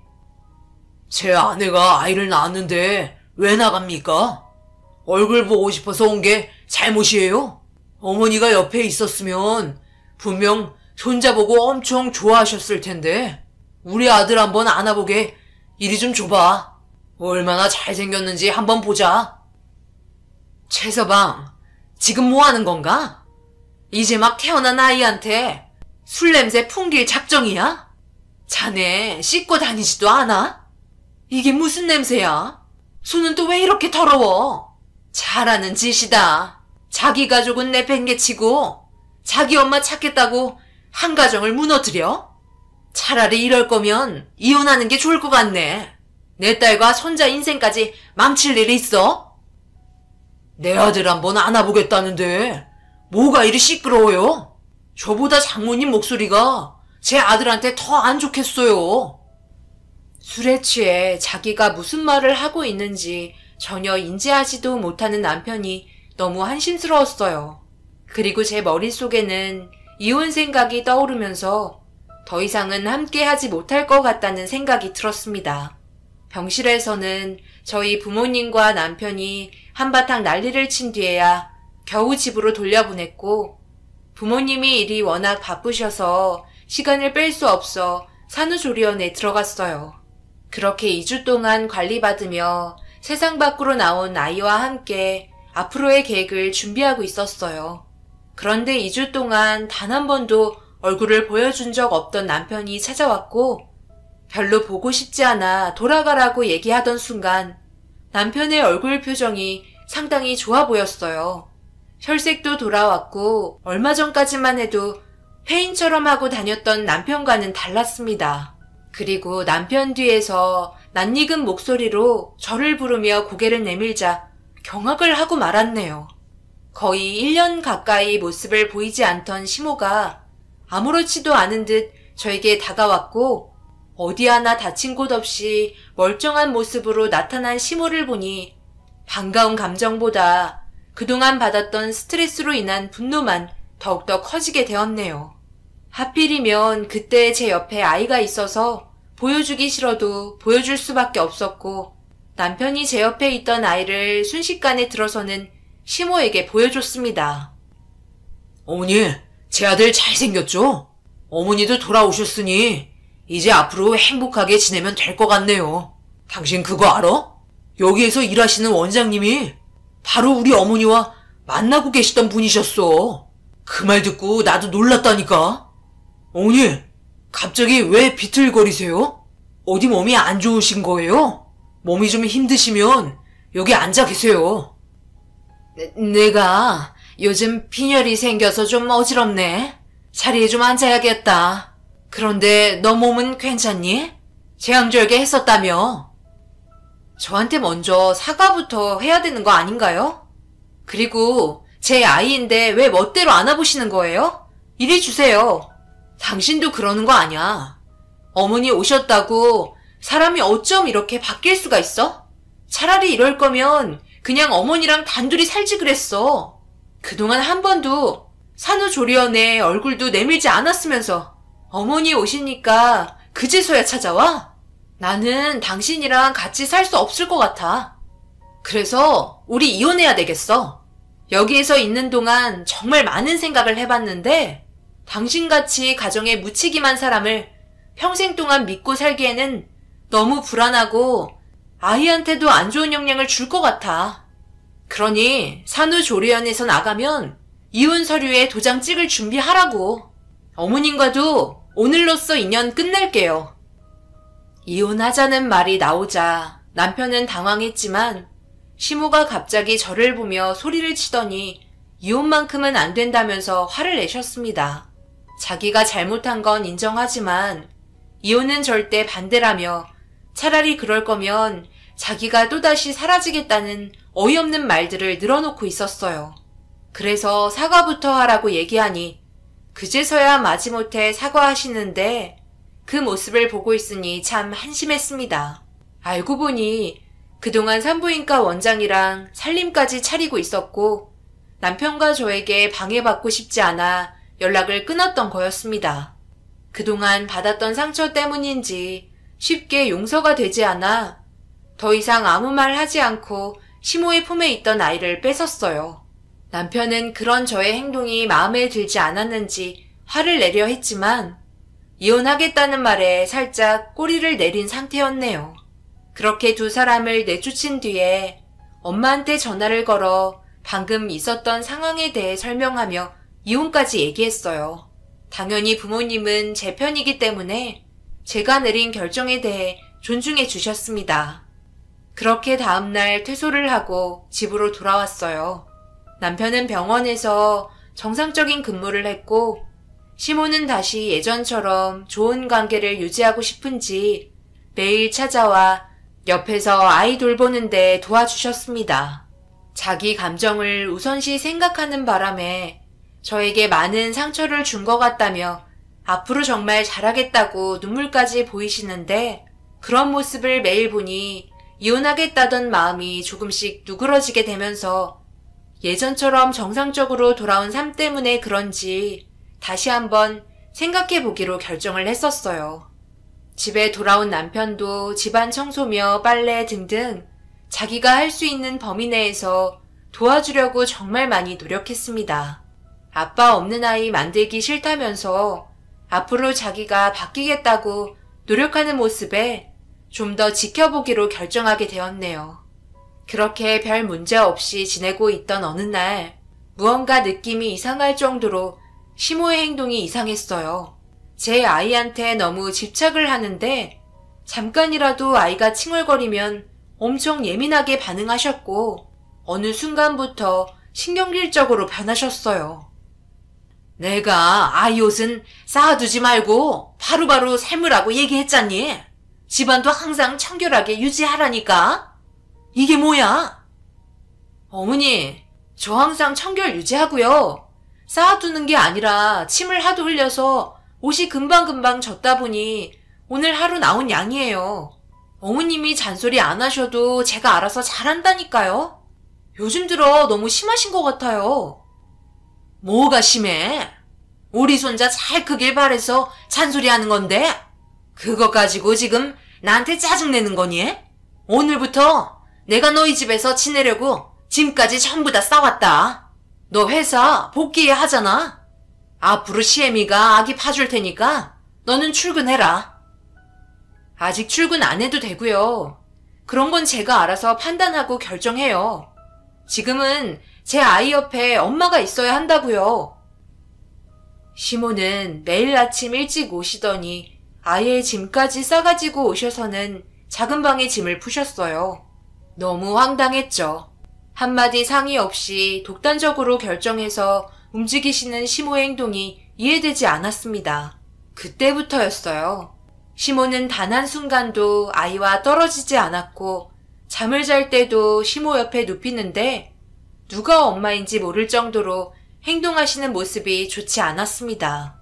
제 아내가 아이를 낳았는데 왜 나갑니까? 얼굴 보고 싶어서 온 게 잘못이에요? 어머니가 옆에 있었으면 분명 손자보고 엄청 좋아하셨을 텐데 우리 아들 한번 안아보게 이리 좀 줘봐. 얼마나 잘생겼는지 한번 보자. 최서방, 지금 뭐 하는 건가? 이제 막 태어난 아이한테 술 냄새 풍길 작정이야? 자네 씻고 다니지도 않아? 이게 무슨 냄새야? 손은 또 왜 이렇게 더러워? 잘하는 짓이다. 자기 가족은 내팽개치고 자기 엄마 찾겠다고 한 가정을 무너뜨려? 차라리 이럴 거면 이혼하는 게 좋을 것 같네. 내 딸과 손자 인생까지 망칠 일이 있어? 내 아들 한번 안아보겠다는데 뭐가 이리 시끄러워요? 저보다 장모님 목소리가 제 아들한테 더 안 좋겠어요. 술에 취해 자기가 무슨 말을 하고 있는지 전혀 인지하지도 못하는 남편이 너무 한심스러웠어요. 그리고 제 머릿속에는 이혼 생각이 떠오르면서 더 이상은 함께하지 못할 것 같다는 생각이 들었습니다. 병실에서는 저희 부모님과 남편이 한바탕 난리를 친 뒤에야 겨우 집으로 돌려보냈고 부모님이 일이 워낙 바쁘셔서 시간을 뺄 수 없어 산후조리원에 들어갔어요. 그렇게 2주 동안 관리받으며 세상 밖으로 나온 아이와 함께 앞으로의 계획을 준비하고 있었어요. 그런데 2주 동안 단 한 번도 얼굴을 보여준 적 없던 남편이 찾아왔고 별로 보고 싶지 않아 돌아가라고 얘기하던 순간 남편의 얼굴 표정이 상당히 좋아 보였어요. 혈색도 돌아왔고 얼마 전까지만 해도 회인처럼 하고 다녔던 남편과는 달랐습니다. 그리고 남편 뒤에서 낯익은 목소리로 저를 부르며 고개를 내밀자 경악을 하고 말았네요. 거의 1년 가까이 모습을 보이지 않던 시모가 아무렇지도 않은 듯 저에게 다가왔고 어디 하나 다친 곳 없이 멀쩡한 모습으로 나타난 시모를 보니 반가운 감정보다 그동안 받았던 스트레스로 인한 분노만 더욱더 커지게 되었네요. 하필이면 그때 제 옆에 아이가 있어서 보여주기 싫어도 보여줄 수밖에 없었고 남편이 제 옆에 있던 아이를 순식간에 들어서는 시모에게 보여줬습니다. 어머니, 제 아들 잘생겼죠? 어머니도 돌아오셨으니 이제 앞으로 행복하게 지내면 될 것 같네요. 당신 그거 알아? 여기에서 일하시는 원장님이 바로 우리 어머니와 만나고 계시던 분이셨어. 그 말 듣고 나도 놀랐다니까. 어머니, 갑자기 왜 비틀거리세요? 어디 몸이 안 좋으신 거예요? 몸이 좀 힘드시면 여기 앉아 계세요. 내가 요즘 빈혈이 생겨서 좀 어지럽네. 자리에 좀 앉아야겠다. 그런데 너 몸은 괜찮니? 제왕절개 했었다며? 저한테 먼저 사과부터 해야 되는 거 아닌가요? 그리고 제 아이인데 왜 멋대로 안아보시는 거예요? 이리 주세요. 당신도 그러는 거 아니야. 어머니 오셨다고 사람이 어쩜 이렇게 바뀔 수가 있어? 차라리 이럴 거면 그냥 어머니랑 단둘이 살지 그랬어. 그동안 한 번도 산후조리원에 얼굴도 내밀지 않았으면서 어머니 오시니까 그제서야 찾아와? 나는 당신이랑 같이 살 수 없을 것 같아. 그래서 우리 이혼해야 되겠어. 여기에서 있는 동안 정말 많은 생각을 해봤는데 당신같이 가정에 묻히기만 사람을 평생 동안 믿고 살기에는 너무 불안하고 아이한테도 안 좋은 영향을 줄 것 같아. 그러니 산후조리원에서 나가면 이혼 서류에 도장 찍을 준비하라고. 어머님과도 오늘로써 인연 끝낼게요. 이혼하자는 말이 나오자 남편은 당황했지만 시모가 갑자기 저를 보며 소리를 치더니 이혼만큼은 안 된다면서 화를 내셨습니다. 자기가 잘못한 건 인정하지만 이혼은 절대 반대라며 차라리 그럴 거면 자기가 또다시 사라지겠다는 어이없는 말들을 늘어놓고 있었어요. 그래서 사과부터 하라고 얘기하니 그제서야 마지못해 사과하시는데 그 모습을 보고 있으니 참 한심했습니다. 알고 보니 그동안 산부인과 원장이랑 살림까지 차리고 있었고 남편과 저에게 방해받고 싶지 않아 연락을 끊었던 거였습니다. 그동안 받았던 상처 때문인지 쉽게 용서가 되지 않아 더 이상 아무 말 하지 않고 시모의 품에 있던 아이를 뺏었어요. 남편은 그런 저의 행동이 마음에 들지 않았는지 화를 내려 했지만 이혼하겠다는 말에 살짝 꼬리를 내린 상태였네요. 그렇게 두 사람을 내쫓은 뒤에 엄마한테 전화를 걸어 방금 있었던 상황에 대해 설명하며 이혼까지 얘기했어요. 당연히 부모님은 제 편이기 때문에 제가 내린 결정에 대해 존중해 주셨습니다. 그렇게 다음날 퇴소를 하고 집으로 돌아왔어요. 남편은 병원에서 정상적인 근무를 했고 시모는 다시 예전처럼 좋은 관계를 유지하고 싶은지 매일 찾아와 옆에서 아이 돌보는데 도와주셨습니다. 자기 감정을 우선시 생각하는 바람에 저에게 많은 상처를 준 것 같다며 앞으로 정말 잘하겠다고 눈물까지 보이시는데 그런 모습을 매일 보니 이혼하겠다던 마음이 조금씩 누그러지게 되면서 예전처럼 정상적으로 돌아온 삶 때문에 그런지 다시 한번 생각해 보기로 결정을 했었어요. 집에 돌아온 남편도 집안 청소며 빨래 등등 자기가 할 수 있는 범위 내에서 도와주려고 정말 많이 노력했습니다. 아빠 없는 아이 만들기 싫다면서 앞으로 자기가 바뀌겠다고 노력하는 모습에 좀 더 지켜보기로 결정하게 되었네요. 그렇게 별 문제 없이 지내고 있던 어느 날 무언가 느낌이 이상할 정도로 시모의 행동이 이상했어요. 제 아이한테 너무 집착을 하는데 잠깐이라도 아이가 칭얼거리면 엄청 예민하게 반응하셨고 어느 순간부터 신경질적으로 변하셨어요. 내가 아이 옷은 쌓아두지 말고 바로바로 삶으라고 얘기했잖니. 집안도 항상 청결하게 유지하라니까. 이게 뭐야? 어머니, 저 항상 청결 유지하고요. 쌓아두는 게 아니라 침을 하도 흘려서 옷이 금방금방 젖다 보니 오늘 하루 나온 양이에요. 어머님이 잔소리 안 하셔도 제가 알아서 잘한다니까요. 요즘 들어 너무 심하신 것 같아요. 뭐가 심해? 우리 손자 잘 크길 바래서 잔소리하는 건데 그거 가지고 지금 나한테 짜증내는 거니? 오늘부터 내가 너희 집에서 지내려고 짐까지 전부 다 싸왔다. 너 회사 복귀해야 하잖아. 앞으로 시애미가 아기 파줄 테니까 너는 출근해라. 아직 출근 안 해도 되고요. 그런 건 제가 알아서 판단하고 결정해요. 지금은 제 아이 옆에 엄마가 있어야 한다고요. 시모는 매일 아침 일찍 오시더니 아이의 짐까지 싸가지고 오셔서는 작은 방에 짐을 푸셨어요. 너무 황당했죠. 한마디 상의 없이 독단적으로 결정해서 움직이시는 시모의 행동이 이해되지 않았습니다. 그때부터였어요. 시모는 단 한순간도 아이와 떨어지지 않았고 잠을 잘 때도 시모 옆에 눕히는데 누가 엄마인지 모를 정도로 행동하시는 모습이 좋지 않았습니다.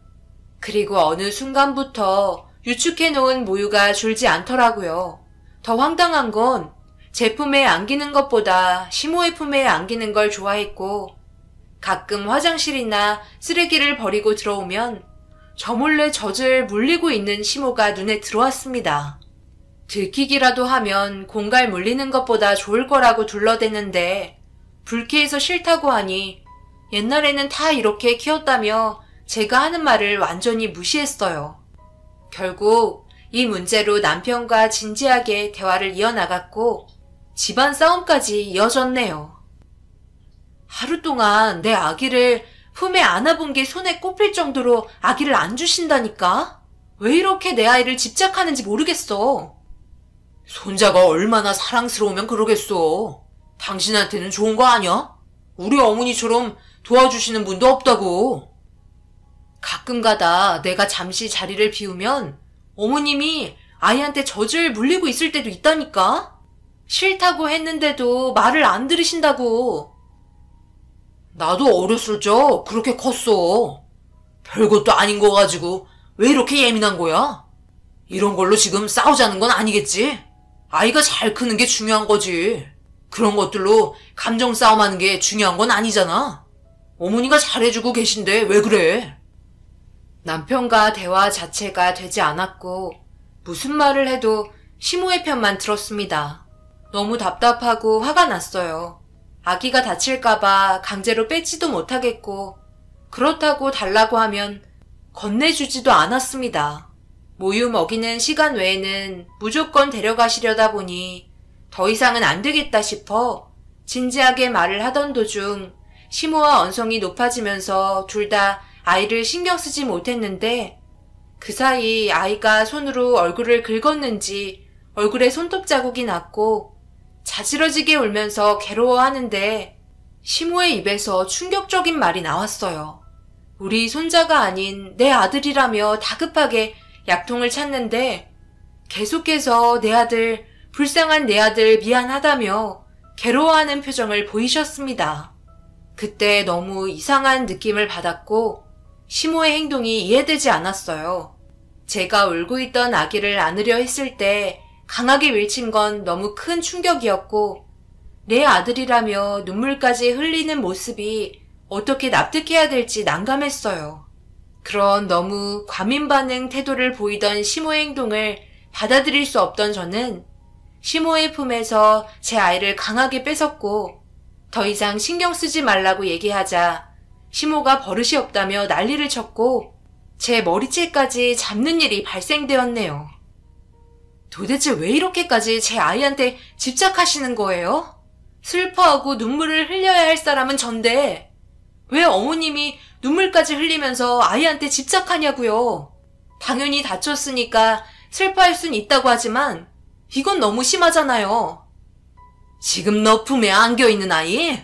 그리고 어느 순간부터 유축해놓은 모유가 줄지 않더라고요. 더 황당한 건 제 품에 안기는 것보다 시모의 품에 안기는 걸 좋아했고 가끔 화장실이나 쓰레기를 버리고 들어오면 저 몰래 젖을 물리고 있는 시모가 눈에 들어왔습니다. 들키기라도 하면 공갈 물리는 것보다 좋을 거라고 둘러대는데 불쾌해서 싫다고 하니 옛날에는 다 이렇게 키웠다며 제가 하는 말을 완전히 무시했어요. 결국 이 문제로 남편과 진지하게 대화를 이어나갔고 집안 싸움까지 이어졌네요. 하루 동안 내 아기를 품에 안아본 게 손에 꼽힐 정도로 아기를 안 주신다니까? 왜 이렇게 내 아이를 집착하는지 모르겠어. 손자가 얼마나 사랑스러우면 그러겠어. 당신한테는 좋은 거 아니야? 우리 어머니처럼 도와주시는 분도 없다고. 가끔가다 내가 잠시 자리를 비우면 어머님이 아이한테 젖을 물리고 있을 때도 있다니까? 싫다고 했는데도 말을 안 들으신다고. 나도 어렸을 적 그렇게 컸어. 별것도 아닌 거 가지고 왜 이렇게 예민한 거야? 이런 걸로 지금 싸우자는 건 아니겠지? 아이가 잘 크는 게 중요한 거지. 그런 것들로 감정 싸움하는 게 중요한 건 아니잖아. 어머니가 잘해주고 계신데 왜 그래? 남편과 대화 자체가 되지 않았고 무슨 말을 해도 시모의 편만 들었습니다. 너무 답답하고 화가 났어요. 아기가 다칠까봐 강제로 뺏지도 못하겠고 그렇다고 달라고 하면 건네주지도 않았습니다. 모유 먹이는 시간 외에는 무조건 데려가시려다 보니 더 이상은 안 되겠다 싶어 진지하게 말을 하던 도중 시모와 언성이 높아지면서 둘 다 아이를 신경 쓰지 못했는데 그 사이 아이가 손으로 얼굴을 긁었는지 얼굴에 손톱 자국이 났고 자지러지게 울면서 괴로워하는데 시모의 입에서 충격적인 말이 나왔어요. 우리 손자가 아닌 내 아들이라며 다급하게 약통을 찾는데 계속해서 내 아들, 불쌍한 내 아들 미안하다며 괴로워하는 표정을 보이셨습니다. 그때 너무 이상한 느낌을 받았고 시모의 행동이 이해되지 않았어요. 제가 울고 있던 아기를 안으려 했을 때 강하게 밀친 건 너무 큰 충격이었고 내 아들이라며 눈물까지 흘리는 모습이 어떻게 납득해야 될지 난감했어요. 그런 너무 과민 반응 태도를 보이던 시모의 행동을 받아들일 수 없던 저는 시모의 품에서 제 아이를 강하게 뺏었고 더 이상 신경 쓰지 말라고 얘기하자 시모가 버릇이 없다며 난리를 쳤고 제 머리채까지 잡는 일이 발생되었네요. 도대체 왜 이렇게까지 제 아이한테 집착하시는 거예요? 슬퍼하고 눈물을 흘려야 할 사람은 전데 왜 어머님이 눈물까지 흘리면서 아이한테 집착하냐고요. 당연히 다쳤으니까 슬퍼할 순 있다고 하지만 이건 너무 심하잖아요. 지금 너 품에 안겨있는 아이?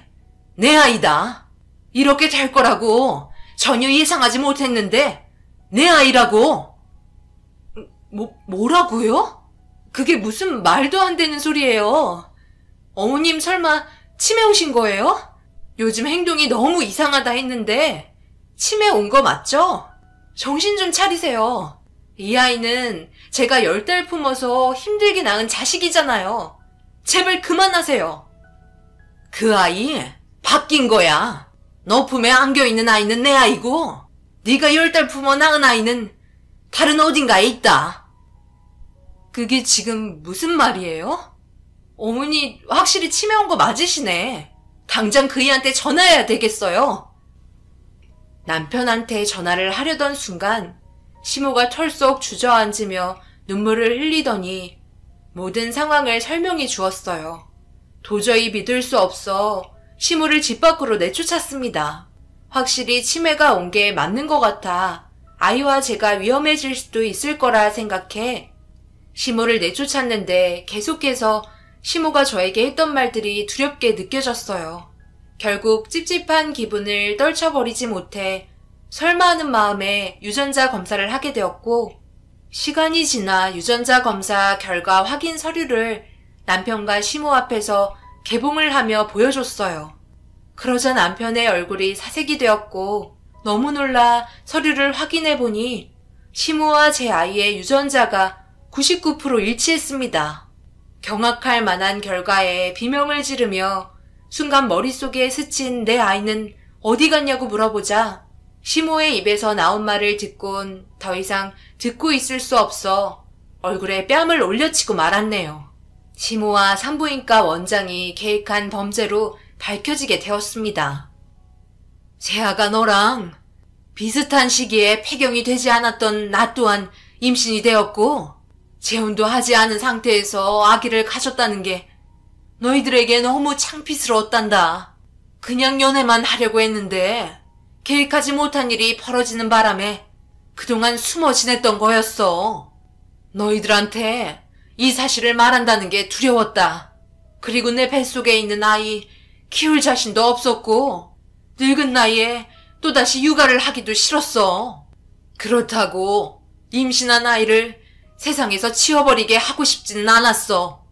내 아이다. 이렇게 될 거라고 전혀 예상하지 못했는데 내 아이라고. 뭐라고요? 그게 무슨 말도 안 되는 소리예요. 어머님 설마 치매 오신 거예요? 요즘 행동이 너무 이상하다 했는데 치매 온 거 맞죠? 정신 좀 차리세요. 이 아이는 제가 10달 품어서 힘들게 낳은 자식이잖아요. 제발 그만하세요. 그 아이 바뀐 거야. 너 품에 안겨있는 아이는 내 아이고 네가 10달 품어 낳은 아이는 다른 어딘가에 있다. 그게 지금 무슨 말이에요? 어머니 확실히 치매 온 거 맞으시네. 당장 그이한테 전화해야 되겠어요. 남편한테 전화를 하려던 순간 시모가 털썩 주저앉으며 눈물을 흘리더니 모든 상황을 설명해 주었어요. 도저히 믿을 수 없어 시모를 집 밖으로 내쫓았습니다. 확실히 치매가 온 게 맞는 것 같아 아이와 제가 위험해질 수도 있을 거라 생각해 시모를 내쫓았는데 계속해서 시모가 저에게 했던 말들이 두렵게 느껴졌어요. 결국 찝찝한 기분을 떨쳐버리지 못해 설마 하는 마음에 유전자 검사를 하게 되었고 시간이 지나 유전자 검사 결과 확인 서류를 남편과 시모 앞에서 개봉을 하며 보여줬어요. 그러자 남편의 얼굴이 사색이 되었고 너무 놀라 서류를 확인해보니 시모와 제 아이의 유전자가 99% 일치했습니다. 경악할 만한 결과에 비명을 지르며 순간 머릿속에 스친 내 아이는 어디 갔냐고 물어보자 시모의 입에서 나온 말을 듣곤 더 이상 듣고 있을 수 없어 얼굴에 뺨을 올려치고 말았네요. 시모와 산부인과 원장이 계획한 범죄로 밝혀지게 되었습니다. 세아가 너랑 비슷한 시기에 폐경이 되지 않았던 나 또한 임신이 되었고 재혼도 하지 않은 상태에서 아기를 가졌다는 게 너희들에게 너무 창피스러웠단다. 그냥 연애만 하려고 했는데 계획하지 못한 일이 벌어지는 바람에 그동안 숨어 지냈던 거였어. 너희들한테 이 사실을 말한다는 게 두려웠다. 그리고 내 뱃속에 있는 아이 키울 자신도 없었고 늙은 나이에 또다시 육아를 하기도 싫었어. 그렇다고 임신한 아이를 세상에서 치워버리게 하고 싶지는 않았어.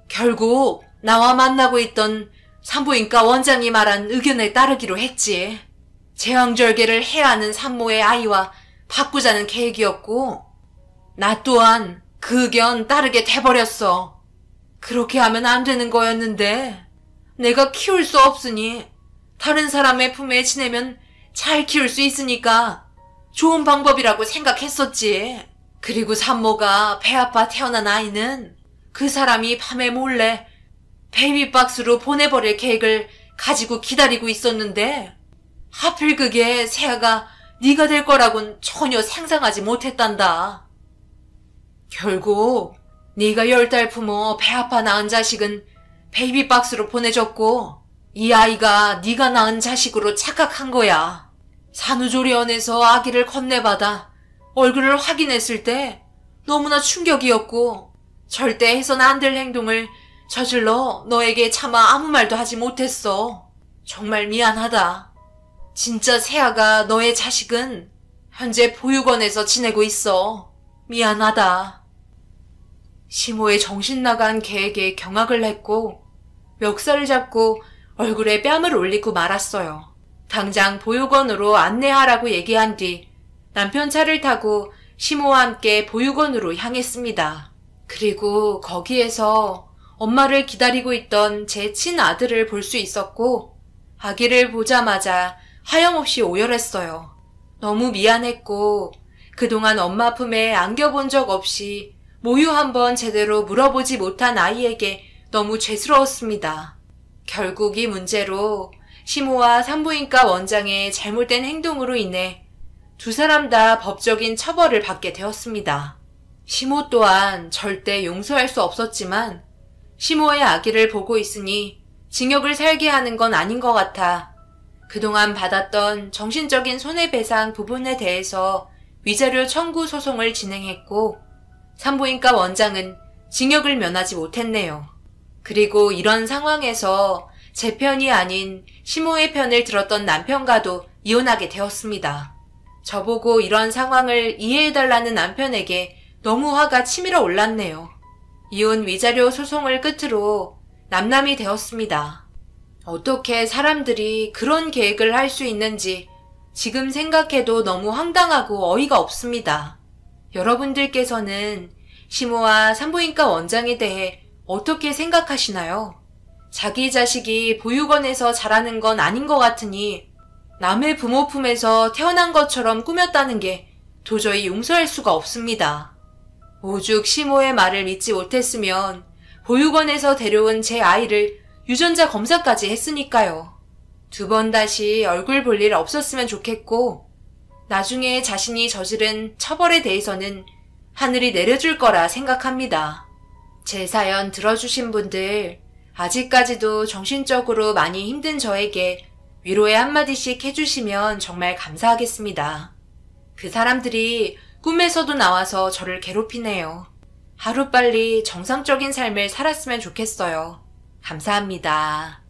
결국 나와 만나고 있던 산부인과 원장이 말한 의견에 따르기로 했지. 제왕절개를 해야 하는 산모의 아이와 바꾸자는 계획이었고 나 또한 그 의견 따르게 돼버렸어. 그렇게 하면 안 되는 거였는데 내가 키울 수 없으니 다른 사람의 품에 지내면 잘 키울 수 있으니까 좋은 방법이라고 생각했었지. 그리고 산모가 배 아파 태어난 아이는 그 사람이 밤에 몰래 베이비박스로 보내버릴 계획을 가지고 기다리고 있었는데 하필 그게 세아가 네가 될 거라곤 전혀 상상하지 못했단다. 결국 네가 10달 품어 배 아파 낳은 자식은 베이비박스로 보내줬고 이 아이가 네가 낳은 자식으로 착각한 거야. 산후조리원에서 아기를 건네받아 얼굴을 확인했을 때 너무나 충격이었고 절대 해서는 안 될 행동을 저질러 너에게 차마 아무 말도 하지 못했어. 정말 미안하다. 진짜 세아가 너의 자식은 현재 보육원에서 지내고 있어. 미안하다. 시모의 정신 나간 계획에 경악을 했고 멱살을 잡고 얼굴에 뺨을 올리고 말았어요. 당장 보육원으로 안내하라고 얘기한 뒤 남편 차를 타고 시모와 함께 보육원으로 향했습니다. 그리고 거기에서 엄마를 기다리고 있던 제 친아들을 볼 수 있었고 아기를 보자마자 하염없이 오열했어요. 너무 미안했고 그동안 엄마 품에 안겨본 적 없이 모유 한번 제대로 물어보지 못한 아이에게 너무 죄스러웠습니다. 결국 이 문제로 시모와 산부인과 원장의 잘못된 행동으로 인해 두 사람 다 법적인 처벌을 받게 되었습니다. 시모 또한 절대 용서할 수 없었지만 시모의 아기를 보고 있으니 징역을 살게 하는 건 아닌 것 같아 그동안 받았던 정신적인 손해배상 부분에 대해서 위자료 청구 소송을 진행했고 산부인과 원장은 징역을 면하지 못했네요. 그리고 이런 상황에서 제 편이 아닌 시모의 편을 들었던 남편과도 이혼하게 되었습니다. 저보고 이런 상황을 이해해달라는 남편에게 너무 화가 치밀어 올랐네요. 이혼 위자료 소송을 끝으로 남남이 되었습니다. 어떻게 사람들이 그런 계획을 할 수 있는지 지금 생각해도 너무 황당하고 어이가 없습니다. 여러분들께서는 시모와 산부인과 원장에 대해 어떻게 생각하시나요? 자기 자식이 보육원에서 자라는 건 아닌 것 같으니 남의 부모 품에서 태어난 것처럼 꾸몄다는 게 도저히 용서할 수가 없습니다. 오죽 시모의 말을 믿지 못했으면 보육원에서 데려온 제 아이를 유전자 검사까지 했으니까요. 2번 다시 얼굴 볼 일 없었으면 좋겠고 나중에 자신이 저지른 처벌에 대해서는 하늘이 내려줄 거라 생각합니다. 제 사연 들어주신 분들, 아직까지도 정신적으로 많이 힘든 저에게 위로의 한마디씩 해주시면 정말 감사하겠습니다. 그 사람들이 꿈에서도 나와서 저를 괴롭히네요. 하루빨리 정상적인 삶을 살았으면 좋겠어요. 감사합니다.